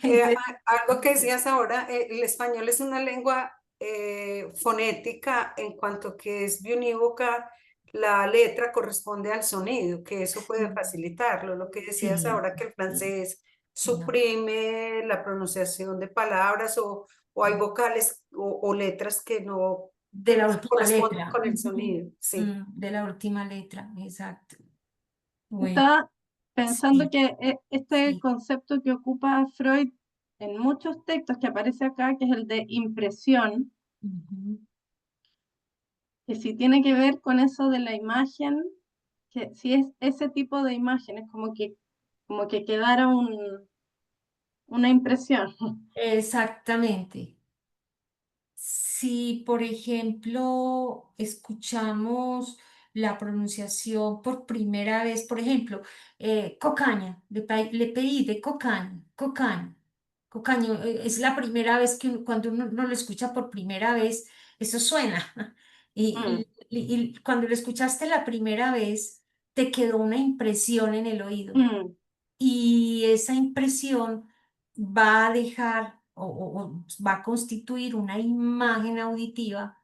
Entonces, Algo que decías ahora, el español es una lengua fonética en cuanto que es biunívoca, la letra corresponde al sonido, que eso puede sí, facilitarlo. Lo que decías sí, ahora que el sí, francés no. suprime la pronunciación de palabras o hay vocales o letras que no De la última corresponden letra. con el sonido. Sí. De la última letra, exacto. Bueno, Estaba pensando sí, que este sí. concepto que ocupa Freud en muchos textos que aparece acá, que es el de impresión, Ujú. que si tiene que ver con eso de la imagen, que si es ese tipo de imágenes, como que quedara una impresión. Exactamente. Si, por ejemplo, escuchamos la pronunciación por primera vez, por ejemplo, cocaña, le pedí de cocaña, cocaña, cocaña, es la primera vez que cuando uno no lo escucha por primera vez, eso suena. Mm, Y cuando lo escuchaste la primera vez, te quedó una impresión en el oído. mm, Y esa impresión va a dejar o va a constituir una imagen auditiva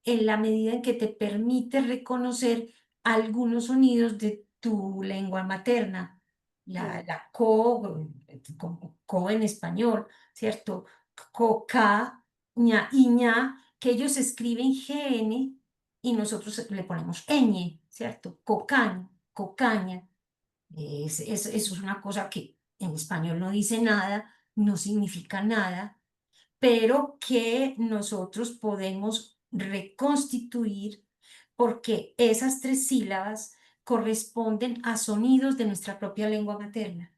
en la medida en que te permite reconocer algunos sonidos de tu lengua materna, mm, la como co en español, ¿cierto? Coca, ña y ña, que ellos escriben GN y nosotros le ponemos ñ, ¿cierto? Cocaña, cocaña. Eso es una cosa que en español no dice nada, no significa nada, pero que nosotros podemos reconstituir porque esas tres sílabas corresponden a sonidos de nuestra propia lengua materna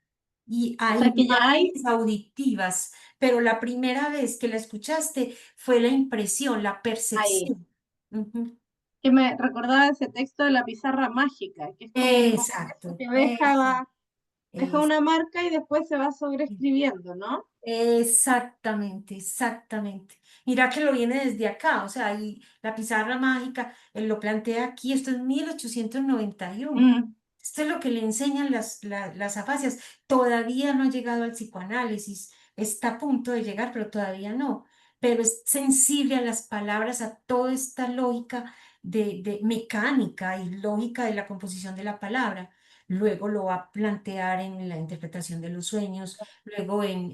y o a sea que ya hay imágenes auditivas, pero la primera vez que la escuchaste fue la impresión, la ahí. percepción. Ujú. Que me recordaba ese texto de la pizarra mágica, que es como eso Exacto, que exacto. deja una marca y después se va sobreescribiendo, ¿no? Exactamente, exactamente. Mira que lo viene desde acá, o sea, y la pizarra mágica, él lo plantea aquí, esto es 1891. Mm, Esto es lo que le enseñan las afasias. Todavía no ha llegado al psicoanálisis, está a punto de llegar, pero todavía no. Pero es sensible a las palabras, a toda esta lógica de mecánica y lógica de la composición de la palabra. Luego lo va a plantear en la interpretación de los sueños, luego en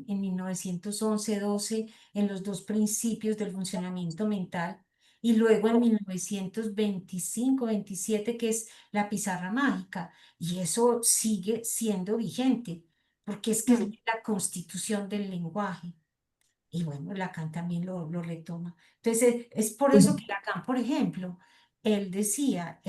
1911-12 en los dos principios del funcionamiento mental, y luego en 1925-27 que es la pizarra mágica, y eso sigue siendo vigente, porque es que es mm, la constitución del lenguaje. Y bueno, Lacan también lo retoma. Entonces, es por eso que Lacan, por ejemplo, él decía,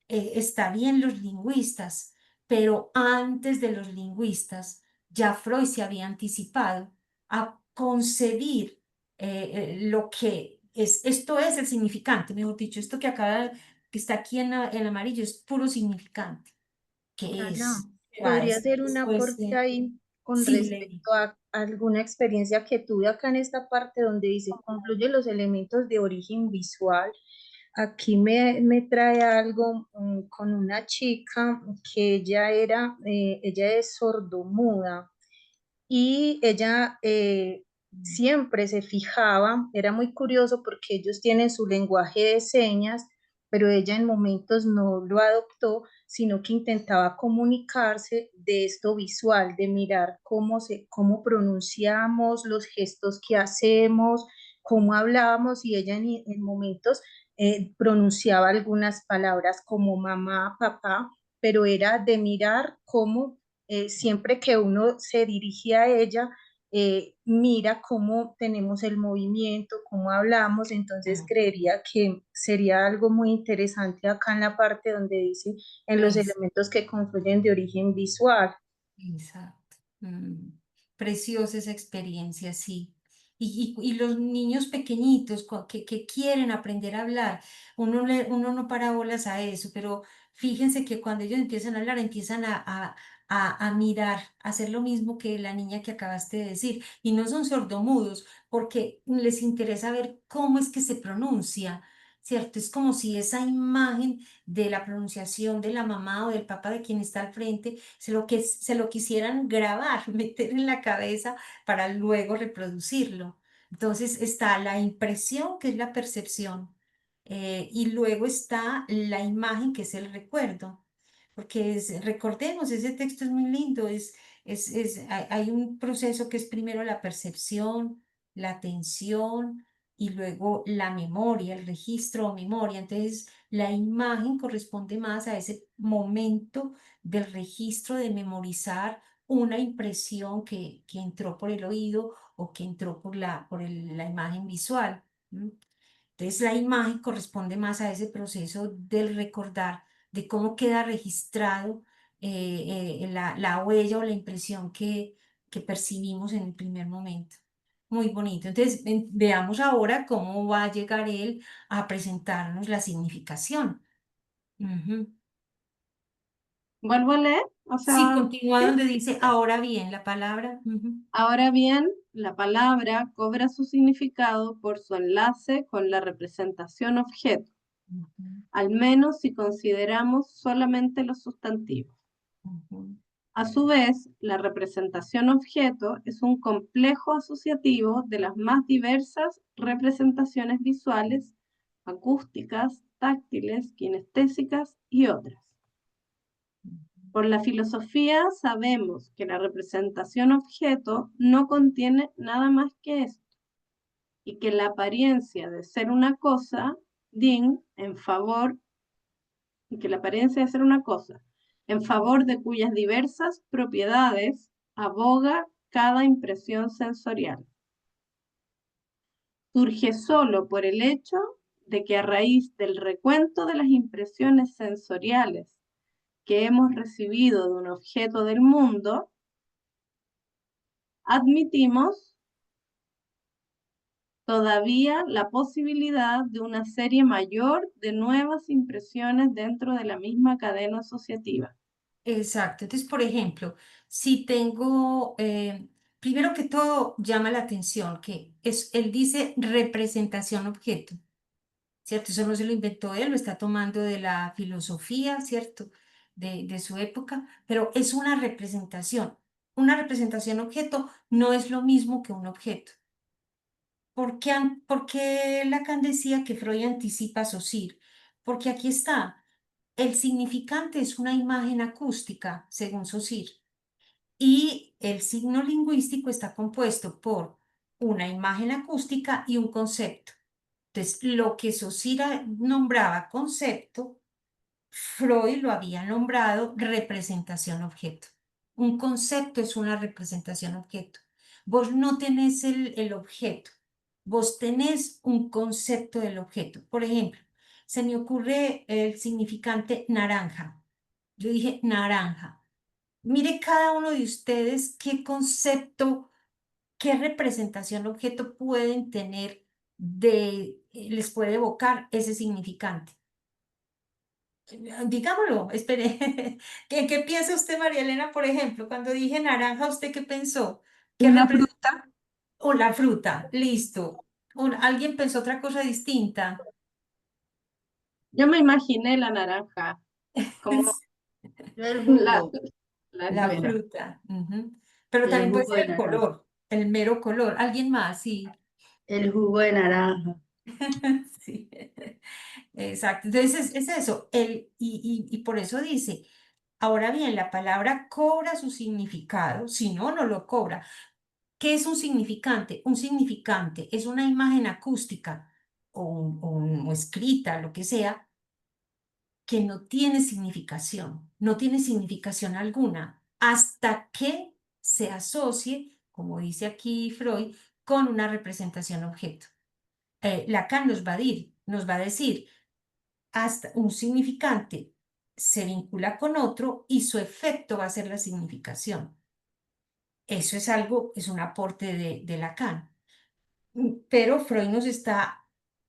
está bien los lingüistas, pero antes de los lingüistas, ya Freud se había anticipado a concebir lo que es, esto es el significante, mejor dicho, esto que está aquí en amarillo es puro significante, que Ana, es, va a podría decir hacer un después, aporte ahí con sí, Ley. respecto a alguna experiencia que tuve acá en esta parte donde dice concluye los elementos de origen visual. Aquí me trae algo con una chica que ella es sordomuda y ella siempre se fijaba, era muy curioso porque ellos tienen su lenguaje de señas, pero ella en momentos no lo adoptó, sino que intentaba comunicarse de esto visual, de mirar cómo pronunciamos, los gestos que hacemos, cómo hablábamos y ella en momentos pronunciaba algunas palabras como mamá, papá, pero era de mirar cómo siempre que uno se dirigía a ella, mira cómo tenemos el movimiento, cómo hablamos, entonces creería que sería algo muy interesante acá en la parte donde dice en los Es, elementos que confluyen de origen visual. exacto. Preciosa esa experiencia, sí. Y los niños pequeñitos que quieren aprender a hablar, uno no para bolas a eso, pero fíjense que cuando ellos empiezan a hablar, empiezan a mirar, a hacer lo mismo que la niña que acabaste de decir. Y no son sordomudos, porque les interesa ver cómo es que se pronuncia, ¿cierto? Es como si esa imagen de la pronunciación de la mamá o del papá de quien está al frente se lo quisieran grabar, meter en la cabeza para luego reproducirlo. Entonces está la impresión, que es la percepción, y luego está la imagen, que es el recuerdo. Porque recordemos, ese texto es muy lindo, hay un proceso que es primero la percepción, la atención y luego la memoria, el registro o memoria. Entonces, la imagen corresponde más a ese momento del registro de memorizar una impresión que entró por el oído o que entró la imagen visual. ¿M? Entonces, la imagen corresponde más a ese proceso del recordar, de cómo queda registrado la huella o la impresión que percibimos en el primer momento. Muy bonito. Entonces, veamos ahora cómo va a llegar él a presentarnos la significación. Ujú. ¿Vuelvo a leer? O Sí, sea, continúa ¿sí? donde dice ahora bien la palabra. Ujú. Ahora bien, la palabra cobra su significado por su enlace con la representación objeto, Ujú, al menos si consideramos solamente los sustantivos. ujú. A su vez, la representación objeto es un complejo asociativo de las más diversas representaciones visuales, acústicas, táctiles, kinestésicas y otras. Por la filosofía sabemos que la representación objeto no contiene nada más que esto, y que la apariencia de ser una cosa, en favor, y que la apariencia de ser una cosa, en favor de cuyas diversas propiedades aboga cada impresión sensorial. Surge solo por el hecho de que a raíz del recuento de las impresiones sensoriales que hemos recibido de un objeto del mundo, admitimos todavía la posibilidad de una serie mayor de nuevas impresiones dentro de la misma cadena asociativa. Exacto. Entonces, por ejemplo, si tengo, primero que todo, llama la atención que él dice representación objeto, ¿cierto? Eso no se lo inventó él, lo está tomando de la filosofía, ¿cierto? De su época, pero es una representación. Una representación objeto no es lo mismo que un objeto. ¿Por qué Lacan decía que Freud anticipa a Saussure? Porque aquí está, el significante es una imagen acústica, según Saussure, y el signo lingüístico está compuesto por una imagen acústica y un concepto. Entonces, lo que Saussure nombraba concepto, Freud lo había nombrado representación objeto. Un concepto es una representación objeto. Vos no tenés el objeto, vos tenés un concepto del objeto. Por ejemplo, se me ocurre el significante naranja. Yo dije naranja. Mire cada uno de ustedes qué concepto, qué representación objeto pueden tener les puede evocar ese significante. Digámoslo, espere. ¿Qué piensa usted, María Elena, por ejemplo? Cuando dije naranja, ¿usted qué pensó? ¿Qué Una fruta. O la fruta, listo. ¿Alguien pensó otra cosa distinta? Yo me imaginé la naranja como Yo el la, jugo, la La esfera. fruta. Ujú. Pero el también puede jugo ser de el naranja, color, el mero color. ¿Alguien más? Sí. el jugo de naranja. Sí. Exacto. Entonces es eso. Y por eso dice, ahora bien, la palabra cobra su significado, si no, no lo cobra. ¿Qué es un significante? Un significante es una imagen acústica o escrita, lo que sea, que no no tiene significación alguna, hasta que se asocie, como dice aquí Freud, con una representación objeto. Lacan nos va a decir, hasta un significante se vincula con otro y su efecto va a ser la significación. Eso es algo, es un aporte de Lacan. Pero Freud nos está,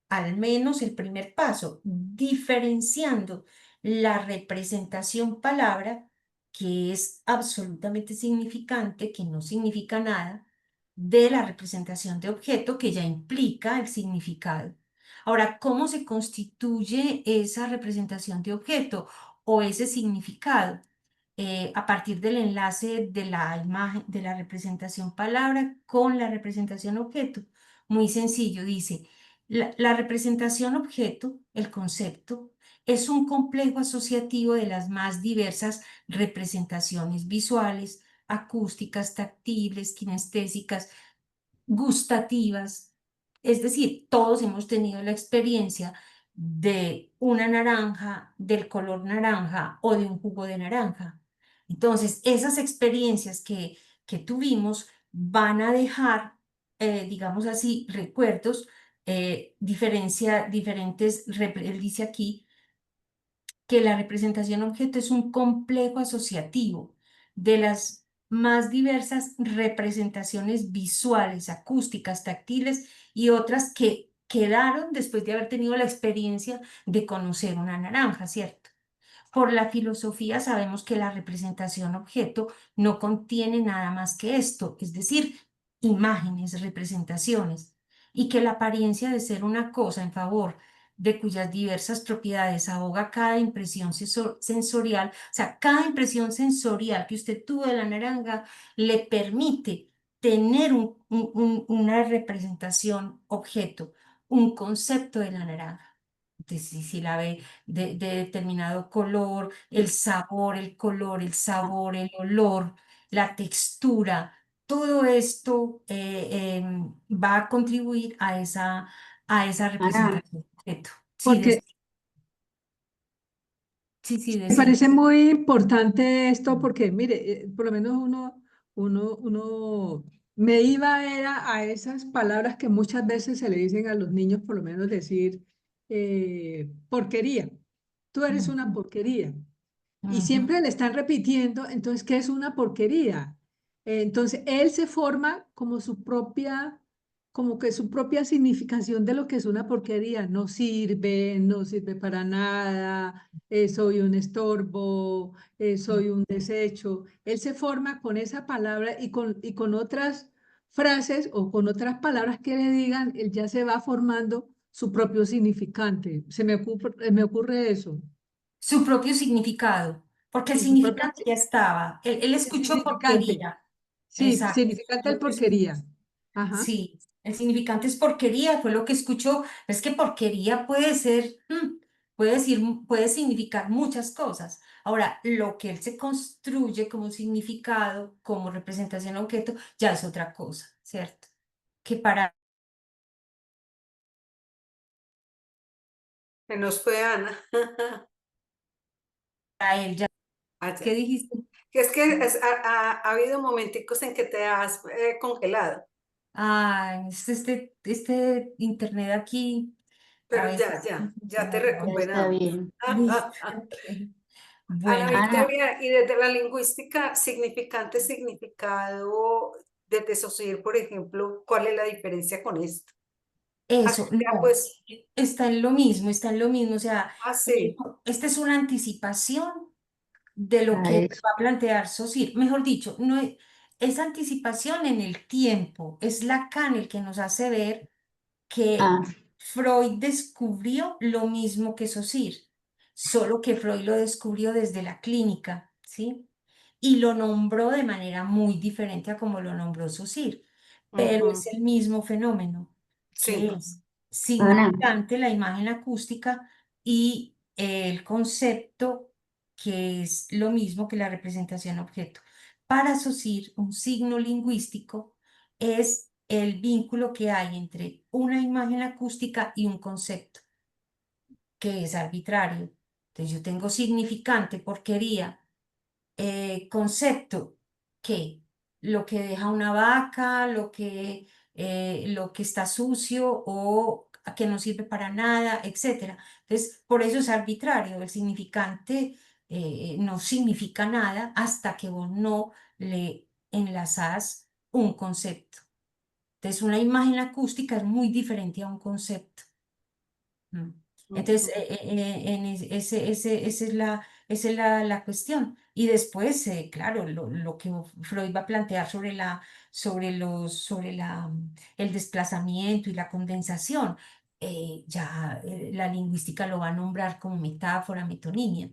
al menos el primer paso, diferenciando la representación palabra, que es absolutamente significante, que no significa nada, de la representación de objeto, que ya implica el significado. Ahora, ¿cómo se constituye esa representación de objeto o ese significado? A partir del enlace de la imagen, de la representación palabra con la representación objeto. Muy sencillo, dice, la representación objeto, el concepto, es un complejo asociativo de las más diversas representaciones visuales, acústicas, táctiles, kinestésicas, gustativas. Es decir, todos hemos tenido la experiencia de una naranja, del color naranja o de un jugo de naranja. Entonces, esas experiencias que tuvimos van a dejar, digamos así, recuerdos, diferentes, él dice aquí, que la representación objeto es un complejo asociativo de las más diversas representaciones visuales, acústicas, táctiles y otras que quedaron después de haber tenido la experiencia de conocer una naranja, ¿cierto? Por la filosofía sabemos que la representación objeto no contiene nada más que esto, es decir, imágenes, representaciones, y que la apariencia de ser una cosa en favor de cuyas diversas propiedades ahoga cada impresión sensorial, o sea, cada impresión sensorial que usted tuvo de la naranja le permite tener una representación objeto, un concepto de la naranja. Entonces, si la ve de determinado color, el sabor, el color, el sabor, el olor, la textura, todo esto va a contribuir a esa Ana, representación de objeto. Sí, porque sí, me decime. parece muy importante esto porque, mire, por lo menos uno me iba era a esas palabras que muchas veces se le dicen a los niños, por lo menos decir porquería. Tú eres una porquería. Y Ujú. siempre le están repitiendo, entonces, ¿qué es una porquería? Entonces, él se forma como su propia, como que su propia significación de lo que es una porquería. No sirve, no sirve para nada, soy un estorbo, soy un desecho. Él se forma con esa palabra y con otras frases o con otras palabras que le digan, él ya se va formando su propio significante. Me ocurre eso. Su propio significado, porque el Y su propio significante ya estaba. Él el escuchó significante. porquería. Sí, Exacto. significante el porquería. Ajá. Sí, el significante es porquería, fue lo que escuchó. Es que porquería puede ser, puede decir, puede significar muchas cosas. Ahora, lo que él se construye como significado, como representación objeto, ya es otra cosa, ¿cierto? Que para Se nos fue Ana. él ya, ¿qué Allá. dijiste? Que es que ha habido momenticos en que te has congelado, Ah, este internet aquí, a pero veces. ya te Ya está recuperamos. bien. Listo, ok. Ana Bueno, Ana, Victoria, y desde la lingüística, significante, significado, de desosir, por ejemplo, ¿cuál es la diferencia con esto? Así eso, sea, no, pues, está en lo mismo, o sea, sí. esta es una anticipación de lo a que eso. va a plantear Saussure. Mejor dicho, no es anticipación en el tiempo, es Lacan el que nos hace ver que Ah, Freud descubrió lo mismo que Saussure, solo que Freud lo descubrió desde la clínica, ¿sí? Y lo nombró de manera muy diferente a como lo nombró Saussure, pero es Ujú, el mismo fenómeno, que sí. es Ana, significante la imagen acústica y el concepto, que es lo mismo que la representación objeto. Para Saussure, un signo lingüístico es el vínculo que hay entre una imagen acústica y un concepto, que es arbitrario. Entonces yo tengo significante, porquería, concepto, ¿qué? Lo que deja una vaca, lo que está sucio o que no sirve para nada, etcétera. Entonces, por eso es arbitrario. El significante no significa nada hasta que vos no le enlazás un concepto. Entonces, una imagen acústica es muy diferente a un concepto. Mm. Entonces, esa es la cuestión. Y después, claro, lo que Freud va a plantear sobre el desplazamiento y la condensación, ya la lingüística lo va a nombrar como metáfora, metonimia.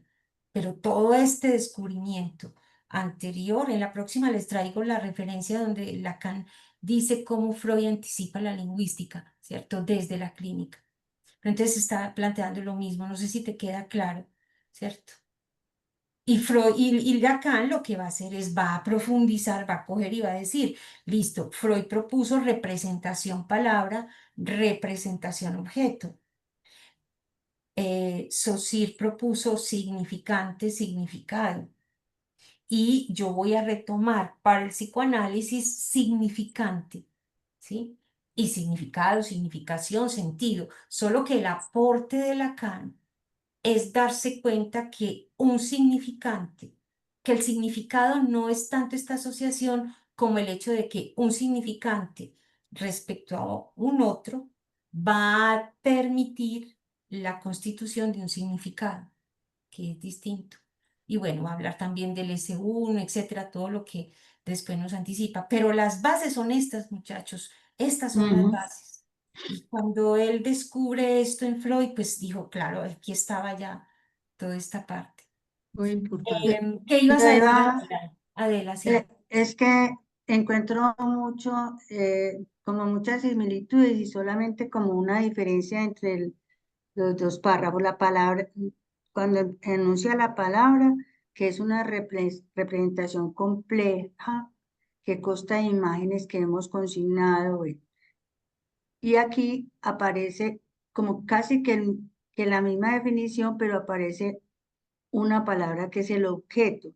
Pero todo este descubrimiento anterior, en la próxima les traigo la referencia donde Lacan dice cómo Freud anticipa la lingüística, ¿cierto? Desde la clínica. Pero entonces está planteando lo mismo, no sé si te queda claro, ¿cierto? Y, Freud, y Lacan lo que va a hacer es, va a profundizar, va a coger y va a decir, listo, Freud propuso representación palabra, representación objeto. Saussure propuso significante, significado. Y yo voy a retomar para el psicoanálisis significante, ¿sí? Y significado, significación, sentido. Solo que el aporte de Lacan es darse cuenta que un significante, que el significado no es tanto esta asociación como el hecho de que un significante respecto a un otro va a permitir la constitución de un significado, que es distinto. Y bueno, va a hablar también del S1, etcétera, todo lo que después nos anticipa. Pero las bases son estas, muchachos, estas son las bases. Y cuando él descubre esto en Freud, pues dijo, claro, aquí estaba ya toda esta parte. Muy importante. ¿Qué ibas Yo a decir, iba, Adela? Adela, sí. es que encuentro mucho, como muchas similitudes y solamente como una diferencia entre los dos párrafos. La palabra, cuando enuncia la palabra, que es una representación compleja que consta de imágenes que hemos consignado, bueno. Y aquí aparece como casi que la misma definición, pero aparece una palabra que es el objeto.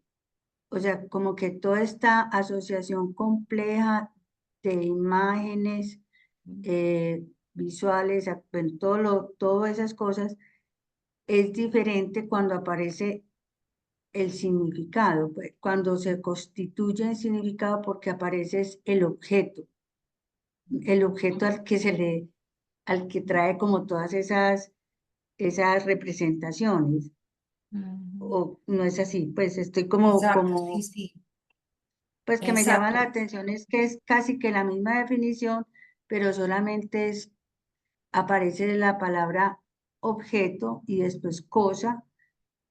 O sea, como que toda esta asociación compleja de imágenes visuales, bueno, todas esas cosas, es diferente cuando aparece el significado, pues, cuando se constituye el significado porque aparece es el objeto al que trae como todas esas representaciones. Ujú. O no es así, pues estoy Exacto, sí, sí. pues que me llama la Exacto. atención es que es casi que la misma definición, pero solamente aparece la palabra objeto y después cosa,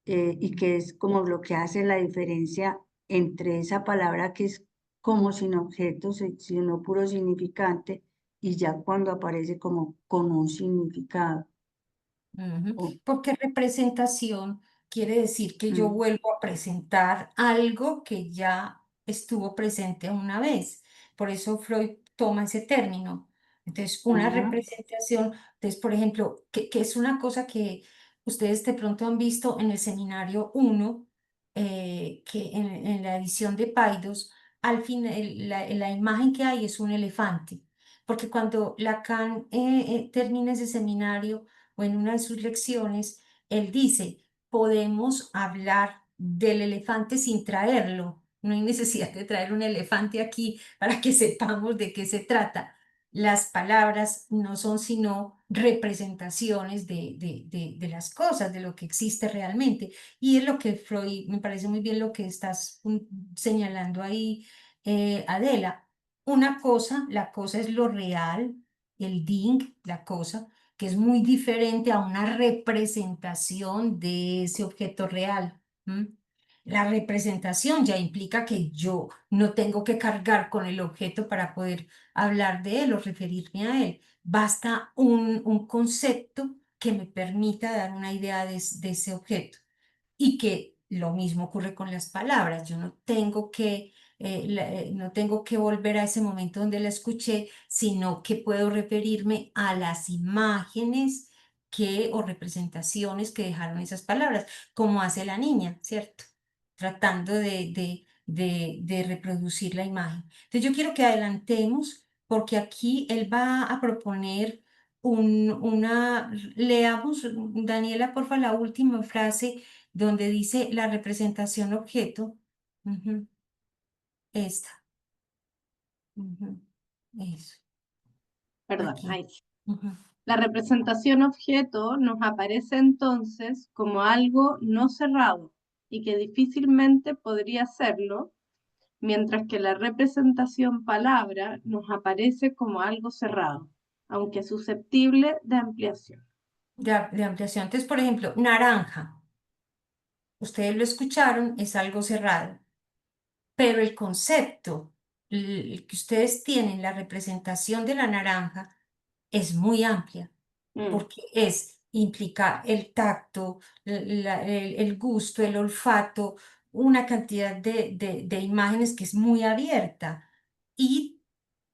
y que es como lo que hace la diferencia entre esa palabra que es como sin objeto, sino puro significante, y ya cuando aparece como con un significado. Ujú. O- Porque representación quiere decir que yo mm, vuelvo a presentar algo que ya estuvo presente una vez. Por eso Freud toma ese término. Entonces, una ajá, representación, entonces, por ejemplo, que es una cosa que ustedes de pronto han visto en el seminario 1, que en la edición de Paidós, al fin, la imagen que hay es un elefante. Porque cuando Lacan termina ese seminario, o en una de sus lecciones, él dice, podemos hablar del elefante sin traerlo. No hay necesidad de traer un elefante aquí para que sepamos de qué se trata. Las palabras no son sino representaciones de las cosas, de lo que existe realmente. Y es lo que Freud, me parece muy bien lo que estás señalando ahí, Adela. Una cosa, la cosa es lo real, el ding, la cosa, que es muy diferente a una representación de ese objeto real. ¿M? La representación ya implica que yo no tengo que cargar con el objeto para poder hablar de él o referirme a él. Basta un concepto que me permita dar una idea de ese objeto. Y que lo mismo ocurre con las palabras. Yo no tengo que no tengo que volver a ese momento donde la escuché, sino que puedo referirme a las imágenes o representaciones que dejaron esas palabras, como hace la niña, ¿cierto? Tratando de reproducir la imagen. Entonces yo quiero que adelantemos porque aquí él va a proponer leamos, Daniela, porfa, la última frase donde dice la representación objeto. Ujú, esta. Ujú, eso, Perdón, aquí. ahí. Ujú. La representación objeto nos aparece entonces como algo no cerrado y que difícilmente podría serlo, mientras que la representación palabra nos aparece como algo cerrado, aunque susceptible de ampliación. De ampliación. Entonces, por ejemplo, naranja. Ustedes lo escucharon, es algo cerrado, pero el concepto el que ustedes tienen, la representación de la naranja, es muy amplia, porque implica el tacto, el gusto, el olfato, una cantidad de imágenes que es muy abierta. Y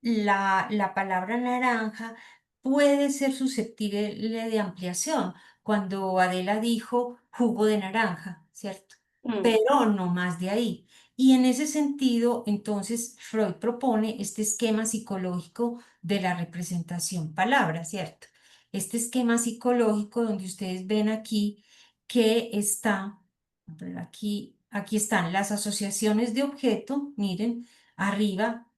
la palabra naranja puede ser susceptible de ampliación, cuando Adela dijo jugo de naranja, ¿cierto? Pero no más de ahí. Y en ese sentido, entonces, Freud propone este esquema psicológico de la representación palabra, ¿cierto? Este esquema psicológico donde ustedes ven aquí que está, aquí están las asociaciones de objeto, miren, arriba,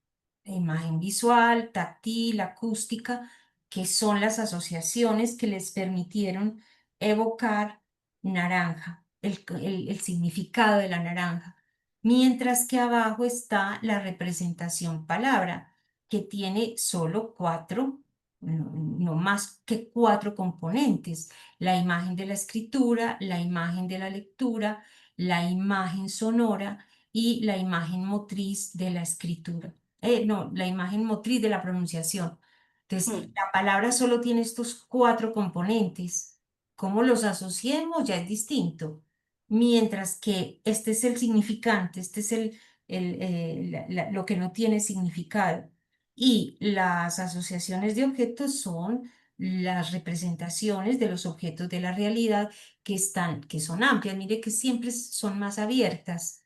imagen visual, táctil, acústica, que son las asociaciones que les permitieron evocar naranja, el significado de la naranja. Mientras que abajo está la representación palabra, que tiene solo cuatro, no más que cuatro componentes: la imagen de la escritura, la imagen de la lectura, la imagen sonora y la imagen motriz de la escritura. No, la imagen motriz de la pronunciación. Entonces, la palabra solo tiene estos cuatro componentes. Cómo los asociemos ya es distinto. Mientras que este es el significante, este es lo que no tiene significado. Y las asociaciones de objetos son las representaciones de los objetos de la realidad que son amplias. Mire que siempre son más abiertas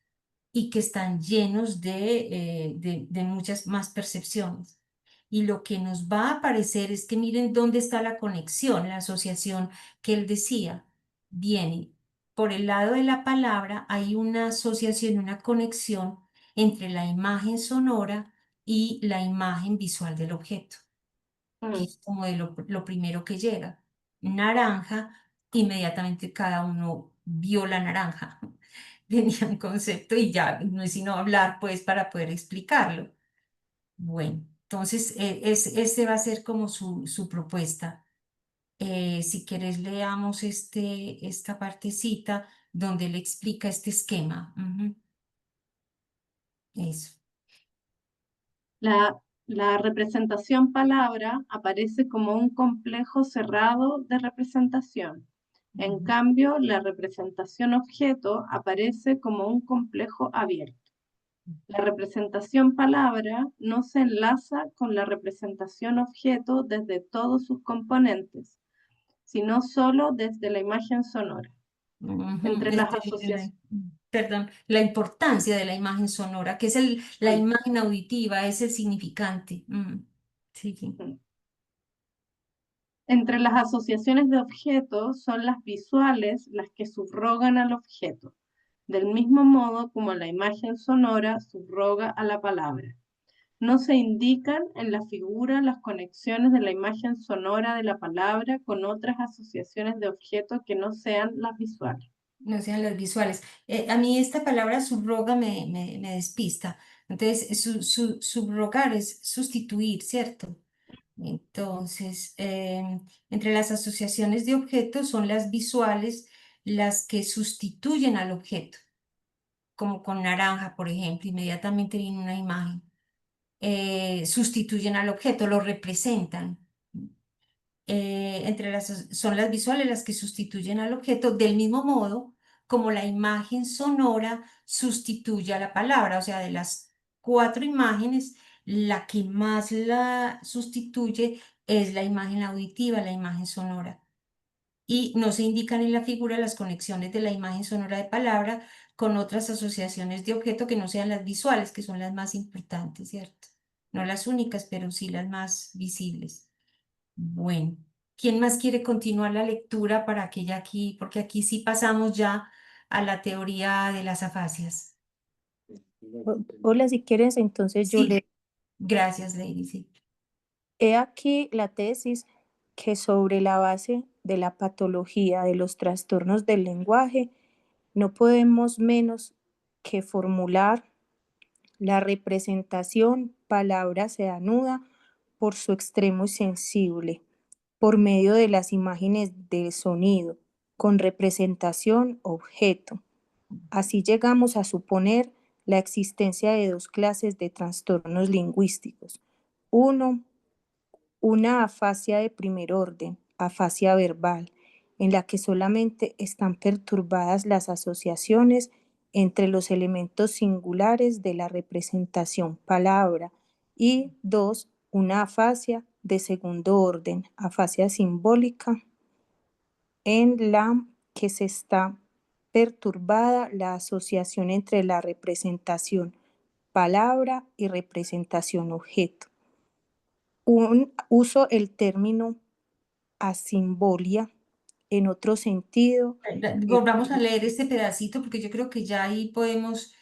y que están llenos de muchas más percepciones. Y lo que nos va a aparecer es que miren dónde está la conexión, la asociación que él decía. Viene por el lado de la palabra, hay una asociación, una conexión entre la imagen sonora y la imagen visual del objeto, que es como de lo primero que llega. Naranja, inmediatamente cada uno vio la naranja. Tenía un concepto y ya no es sino hablar pues para poder explicarlo. Bueno, entonces ese va a ser como su propuesta. Si quieres leamos esta partecita donde le explica este esquema. Ujú, eso. La representación palabra aparece como un complejo cerrado de representación. En cambio, la representación objeto aparece como un complejo abierto. La representación palabra no se enlaza con la representación objeto desde todos sus componentes, sino solo desde la imagen sonora. Entre las asociaciones. Perdón, la importancia de la imagen sonora, que es la imagen auditiva, es el significante. Sí, sí. Entre las asociaciones de objetos son las visuales las que subrogan al objeto, del mismo modo como la imagen sonora subroga a la palabra. No se indican en la figura las conexiones de la imagen sonora de la palabra con otras asociaciones de objetos que no sean las visuales. No sean las visuales. A mí esta palabra subroga me despista. Entonces, subrogar es sustituir, ¿cierto? Entonces, entre las asociaciones de objetos son las visuales las que sustituyen al objeto, como con naranja, por ejemplo, inmediatamente viene una imagen. Sustituyen al objeto, lo representan. Son las visuales las que sustituyen al objeto del mismo modo como la imagen sonora sustituye a la palabra, o sea, de las 4 imágenes, la que más la sustituye es la imagen auditiva, la imagen sonora. Y no se indican en la figura las conexiones de la imagen sonora de palabra con otras asociaciones de objeto que no sean las visuales, que son las más importantes, ¿cierto? No las únicas, pero sí las más visibles. Bueno, ¿quién más quiere continuar la lectura para que ya aquí, porque aquí sí pasamos ya a la teoría de las afasias? Hola, si quieres, entonces yo Sí, leo. gracias, Lady, sí. He aquí la tesis que sobre la base de la patología de los trastornos del lenguaje no podemos menos que formular la representación palabra se anuda por su extremo sensible, por medio de las imágenes del sonido, con representación objeto. Así llegamos a suponer la existencia de dos clases de trastornos lingüísticos. Uno, una afasia de primer orden, afasia verbal, en la que solamente están perturbadas las asociaciones entre los elementos singulares de la representación palabra. Y dos, una afasia de segundo orden, afasia simbólica, en la que se está perturbada la asociación entre la representación palabra y representación objeto. Uso el término asimbolia en otro sentido. Volvamos a leer este pedacito porque yo creo que ya ahí podemos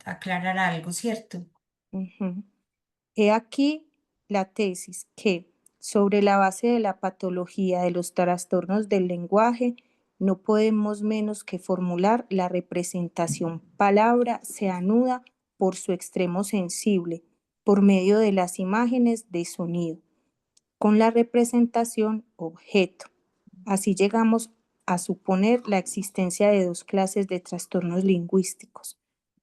aclarar algo, ¿cierto? Ujú. He aquí la tesis que, sobre la base de la patología de los trastornos del lenguaje, no podemos menos que formular la representación palabra se anuda por su extremo sensible, por medio de las imágenes de sonido, con la representación objeto. Así llegamos a suponer la existencia de dos clases de trastornos lingüísticos.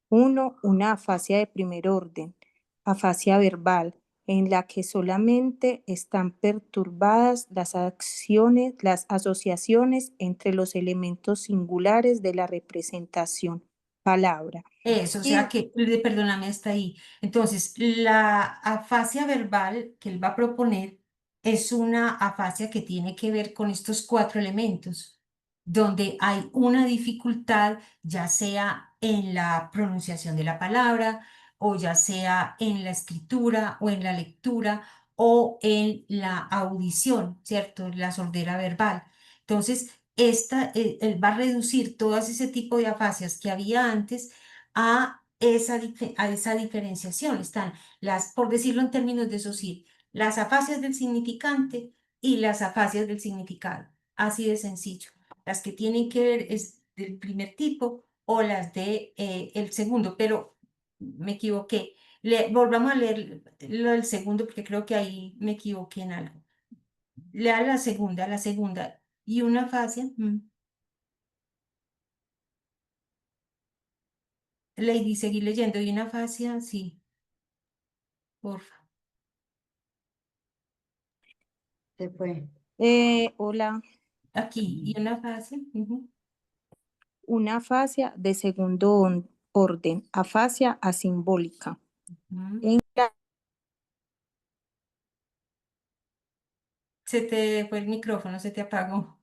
Uno, una afasia de primer orden, afasia verbal, en la que solamente están perturbadas las acciones, las asociaciones entre los elementos singulares de la representación palabra. Eso, o Y sea que, perdóname hasta ahí. Entonces, la afasia verbal que él va a proponer es una afasia que tiene que ver con estos 4 elementos, donde hay una dificultad, ya sea en la pronunciación de la palabra, o ya sea en la escritura, o en la lectura, o en la audición, ¿cierto? La sordera verbal. Entonces, él va a reducir todo ese tipo de afasias que había antes a esa diferenciación. Están las, por decirlo en términos de SOSIR, las afasias del significante y las afasias del significado. Así de sencillo. Las que tienen que ver es del primer tipo o las de el segundo, pero me equivoqué. Volvamos a leer lo del segundo porque creo que ahí me equivoqué en algo. Lea la segunda. Y una afasia. Lady, seguí leyendo. Y una afasia, sí, porfa. Se fue. hola, Aquí, y una afasia. una afasia de segundo orden, afasia asimbólica. En la Se te fue el micrófono, se te apagó.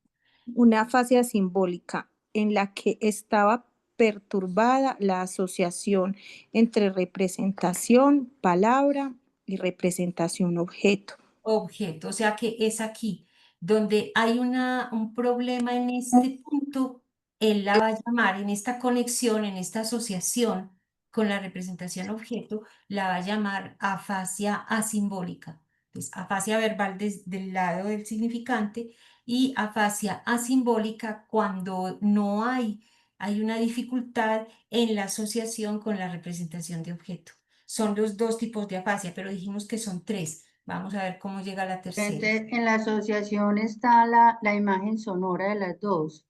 una afasia simbólica en la que estaba perturbada la asociación entre representación, palabra y representación objeto. Objeto, o sea que es aquí donde hay un problema en este punto, él la va a llamar, en esta conexión, en esta asociación con la representación objeto, la va a llamar afasia asimbólica. Pues afasia verbal del lado del significante y afasia asimbólica cuando no hay una dificultad en la asociación con la representación de objeto. Son los dos tipos de afasia, pero dijimos que son 3. Vamos a ver cómo llega la tercera. Entonces, en la asociación está la imagen sonora de las dos.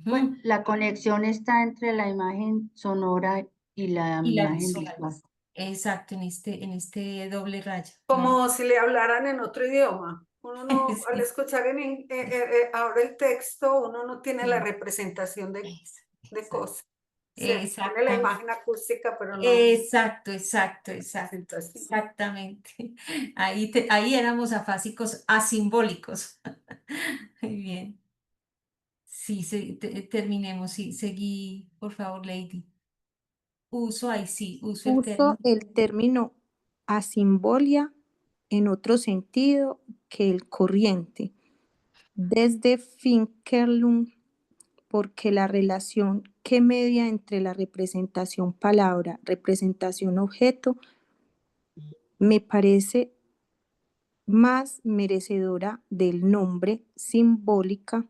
Pues Ujú. la conexión está entre la imagen sonora y la Y la imagen visual. visual. Exacto, en este doble raya. Como si le hablaran en otro idioma. Uno no, al Sí, escuchar ahora el texto, uno no tiene la sí. representación de Exacto. cosas. Tiene la imagen acústica, pero no. Exacto, exacto, exacto, Entonces, exactamente. Ahí éramos afásicos asimbólicos. Muy bien. Sí, terminemos. Sí, seguí, por favor, Lady. Ahí sí, uso el Uso término. el término asimbolia en otro sentido que el corriente. Desde Finkerlund, porque la relación que media entre la representación palabra, representación objeto, me parece más merecedora del nombre simbólica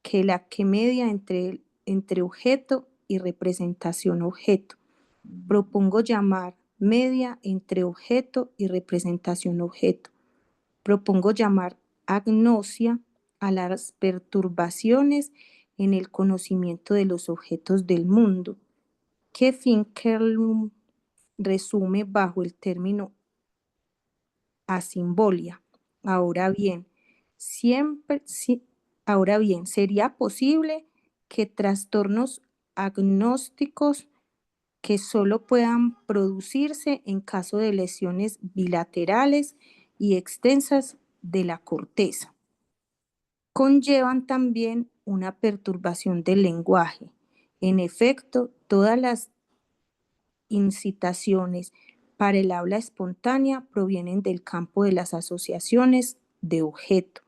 que la que media entre objeto y representación objeto. Propongo llamar media entre objeto y representación objeto. Propongo llamar agnosia a las perturbaciones en el conocimiento de los objetos del mundo, que Finkeln resume bajo el término asimbolia. Ahora bien, sería posible que trastornos agnósticos que solo puedan producirse en caso de lesiones bilaterales y extensas de la corteza. Conllevan también una perturbación del lenguaje. En efecto, todas las incitaciones para el habla espontánea provienen del campo de las asociaciones de objeto.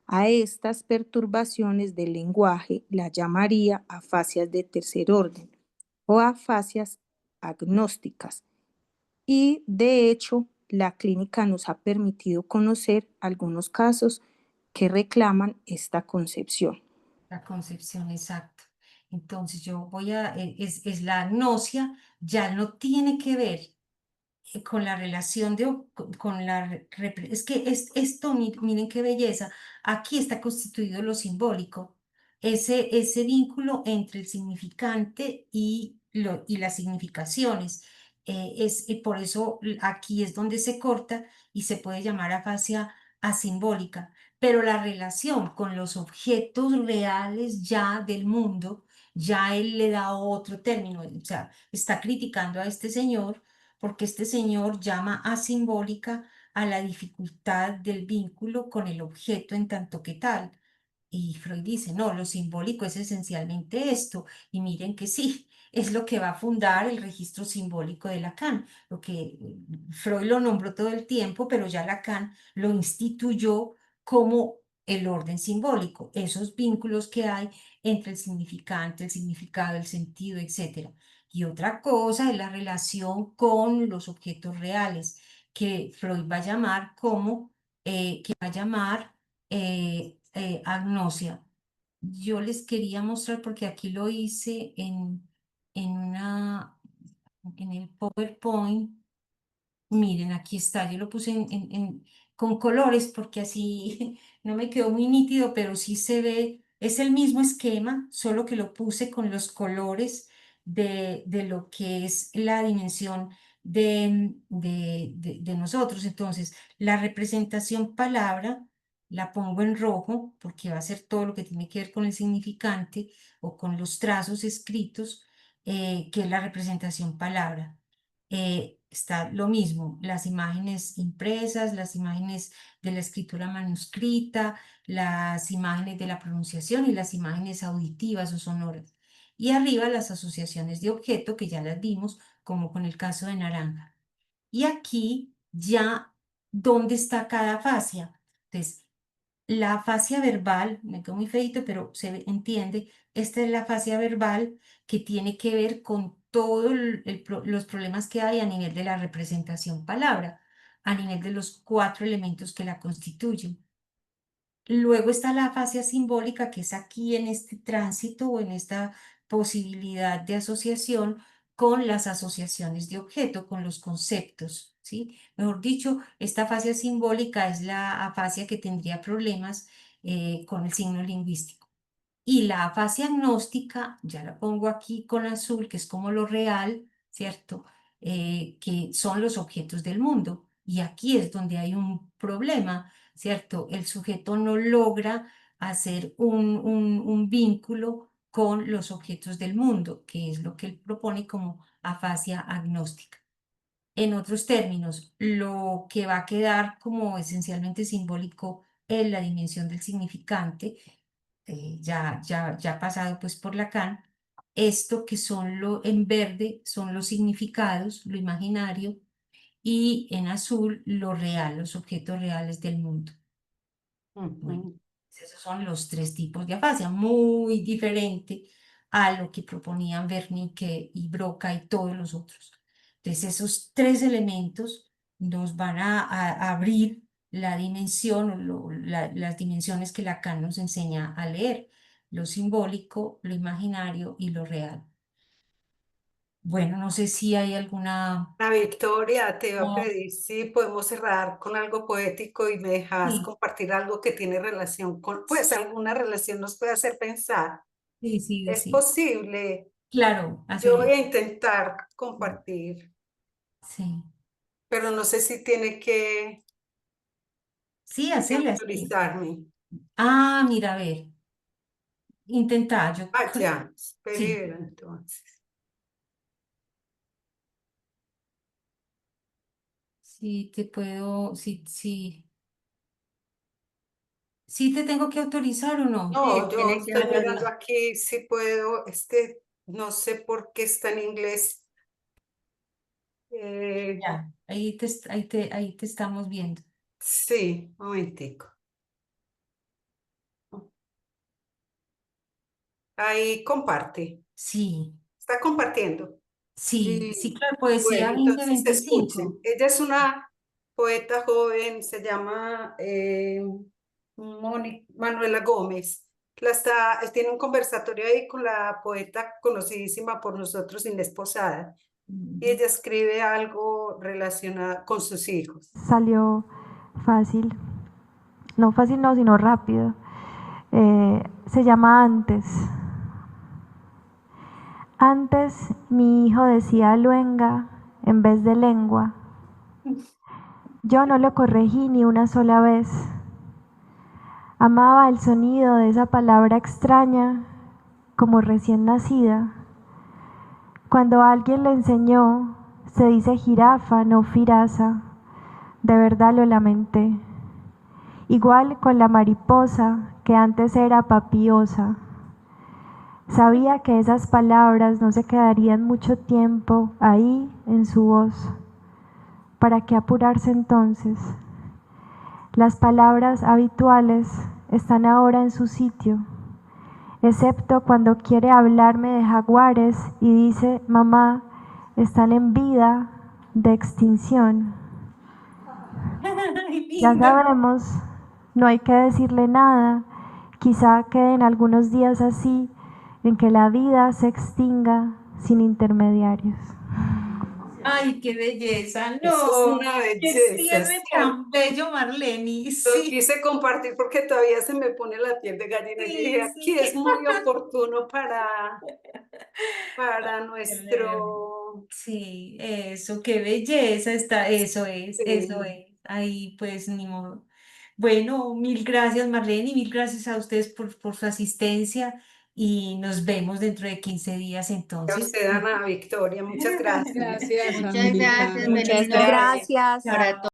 A estas perturbaciones del lenguaje la llamaría afasias de tercer orden o afasias agnósticas. Y de hecho, la clínica nos ha permitido conocer algunos casos que reclaman esta concepción. La concepción, exacto. Entonces es la agnosia, ya no tiene que ver con la relación con es que esto, miren qué belleza, aquí está constituido lo simbólico, ese vínculo entre el significante y las significaciones. Y por eso aquí es donde se corta y se puede llamar afasia asimbólica, pero la relación con los objetos reales ya del mundo, ya él le da otro término, o sea, está criticando a este señor porque este señor llama asimbólica a la dificultad del vínculo con el objeto en tanto que tal. Y Freud dice, no, lo simbólico es esencialmente esto. Y miren que sí, es lo que va a fundar el registro simbólico de Lacan. Lo que Freud lo nombró todo el tiempo, pero ya Lacan lo instituyó como el orden simbólico, esos vínculos que hay entre el significante, el significado, el sentido, etcétera. Y otra cosa es la relación con los objetos reales, que Freud va a llamar agnosia. Yo les quería mostrar porque aquí lo hice en en el PowerPoint. Miren, aquí está, yo lo puse con colores porque así no me quedó muy nítido, pero sí se ve, es el mismo esquema, solo que lo puse con los colores de lo que es la dimensión de nosotros. Entonces, la representación palabra la pongo en rojo porque va a ser todo lo que tiene que ver con el significante o con los trazos escritos, que es la representación palabra. Está lo mismo, las imágenes impresas, las imágenes de la escritura manuscrita, las imágenes de la pronunciación y las imágenes auditivas o sonoras. Y arriba las asociaciones de objeto que ya las vimos, como con el caso de naranja. Y aquí ya, ¿dónde está cada fascia? Entonces, la fascia verbal, me quedó muy feito, pero entiende, esta es la fascia verbal que tiene que ver con todos los problemas que hay a nivel de la representación palabra, a nivel de los cuatro elementos que la constituyen. Luego está la fascia simbólica, que es aquí en este tránsito o en esta posibilidad de asociación con las asociaciones de objeto, con los conceptos, ¿sí? Mejor dicho, esta fascia simbólica es la afasia que tendría problemas con el signo lingüístico. Y la afasia agnóstica, ya la pongo aquí con azul, que es como lo real, ¿cierto? Que son los objetos del mundo. Y aquí es donde hay un problema, ¿cierto? El sujeto no logra hacer un vínculo con los objetos del mundo, que es lo que él propone como afasia agnóstica. En otros términos, lo que va a quedar como esencialmente simbólico en la dimensión del significante, ya pasado pues por Lacan, esto que son en verde son los significados, lo imaginario, y en azul lo real, los objetos reales del mundo. Bueno, esos son los tres tipos de afasia, muy diferente a lo que proponían Wernicke y Broca y todos los otros. Entonces, esos tres elementos nos van a abrir la dimensión, las dimensiones que Lacan nos enseña a leer, lo simbólico, lo imaginario y lo real. Bueno, no sé si hay alguna... Victoria, te iba a No, pedir si podemos cerrar con algo poético y me dejas sí, compartir algo que tiene relación con, pues alguna relación nos puede hacer pensar. sí, sí, Es sí. posible. Claro, Yo voy hacer... a intentar compartir, Sí, pero no sé si tiene sí, que hacerle así. autorizarme. Ah, mira, a ver, intenta, yo Ya, sí, espera entonces. sí te puedo, sí, sí, sí te tengo que autorizar o no. No, Sí, yo tiene que estoy mirando autorizar. aquí si puedo, es que no sé por qué está en inglés. Ya, ahí te estamos viendo. Sí, un momentico. Ahí comparte. Sí, Está compartiendo. sí, sí, Y claro, poesía bueno, entonces 2025. escuchen. Ella es una poeta joven, se llama Manuela Gómez. Tiene un conversatorio ahí con la poeta conocidísima por nosotros, Inés Posada. Y ella escribe algo relacionado con sus hijos. Salió fácil, no fácil no, sino rápido. Se llama Antes. Antes mi hijo decía luenga en vez de lengua. Yo no lo corregí ni una sola vez. Amaba el sonido de esa palabra extraña como recién nacida. Cuando alguien le enseñó, se dice jirafa, no firaza. De verdad lo lamenté. Igual con la mariposa que antes era papiosa. Sabía que esas palabras no se quedarían mucho tiempo ahí en su voz. ¿Para qué apurarse entonces? Las palabras habituales están ahora en su sitio, excepto cuando quiere hablarme de jaguares y dice, mamá, están en vida de extinción. Ay, Ya lindo. sabemos, no hay que decirle nada, quizá queden algunos días así en que la vida se extinga sin intermediarios. Ay, qué belleza, Eso es no, una qué belleza. cierre tan bello, Marlene, Lo sí, quise compartir porque todavía se me pone la piel de gallina. Yo dije, sí, aquí sí. es muy oportuno para Terrible. nuestro... Sí, eso, qué belleza está, eso Sí. es. Ahí pues ni modo. Bueno, mil gracias Marlene y mil gracias a ustedes por su asistencia y nos vemos dentro de 15 días A entonces. usted, Ana Victoria, muchas gracias. Gracias, Muchas Angélica. gracias, Muchas feliz noche gracias. para Chao. todos.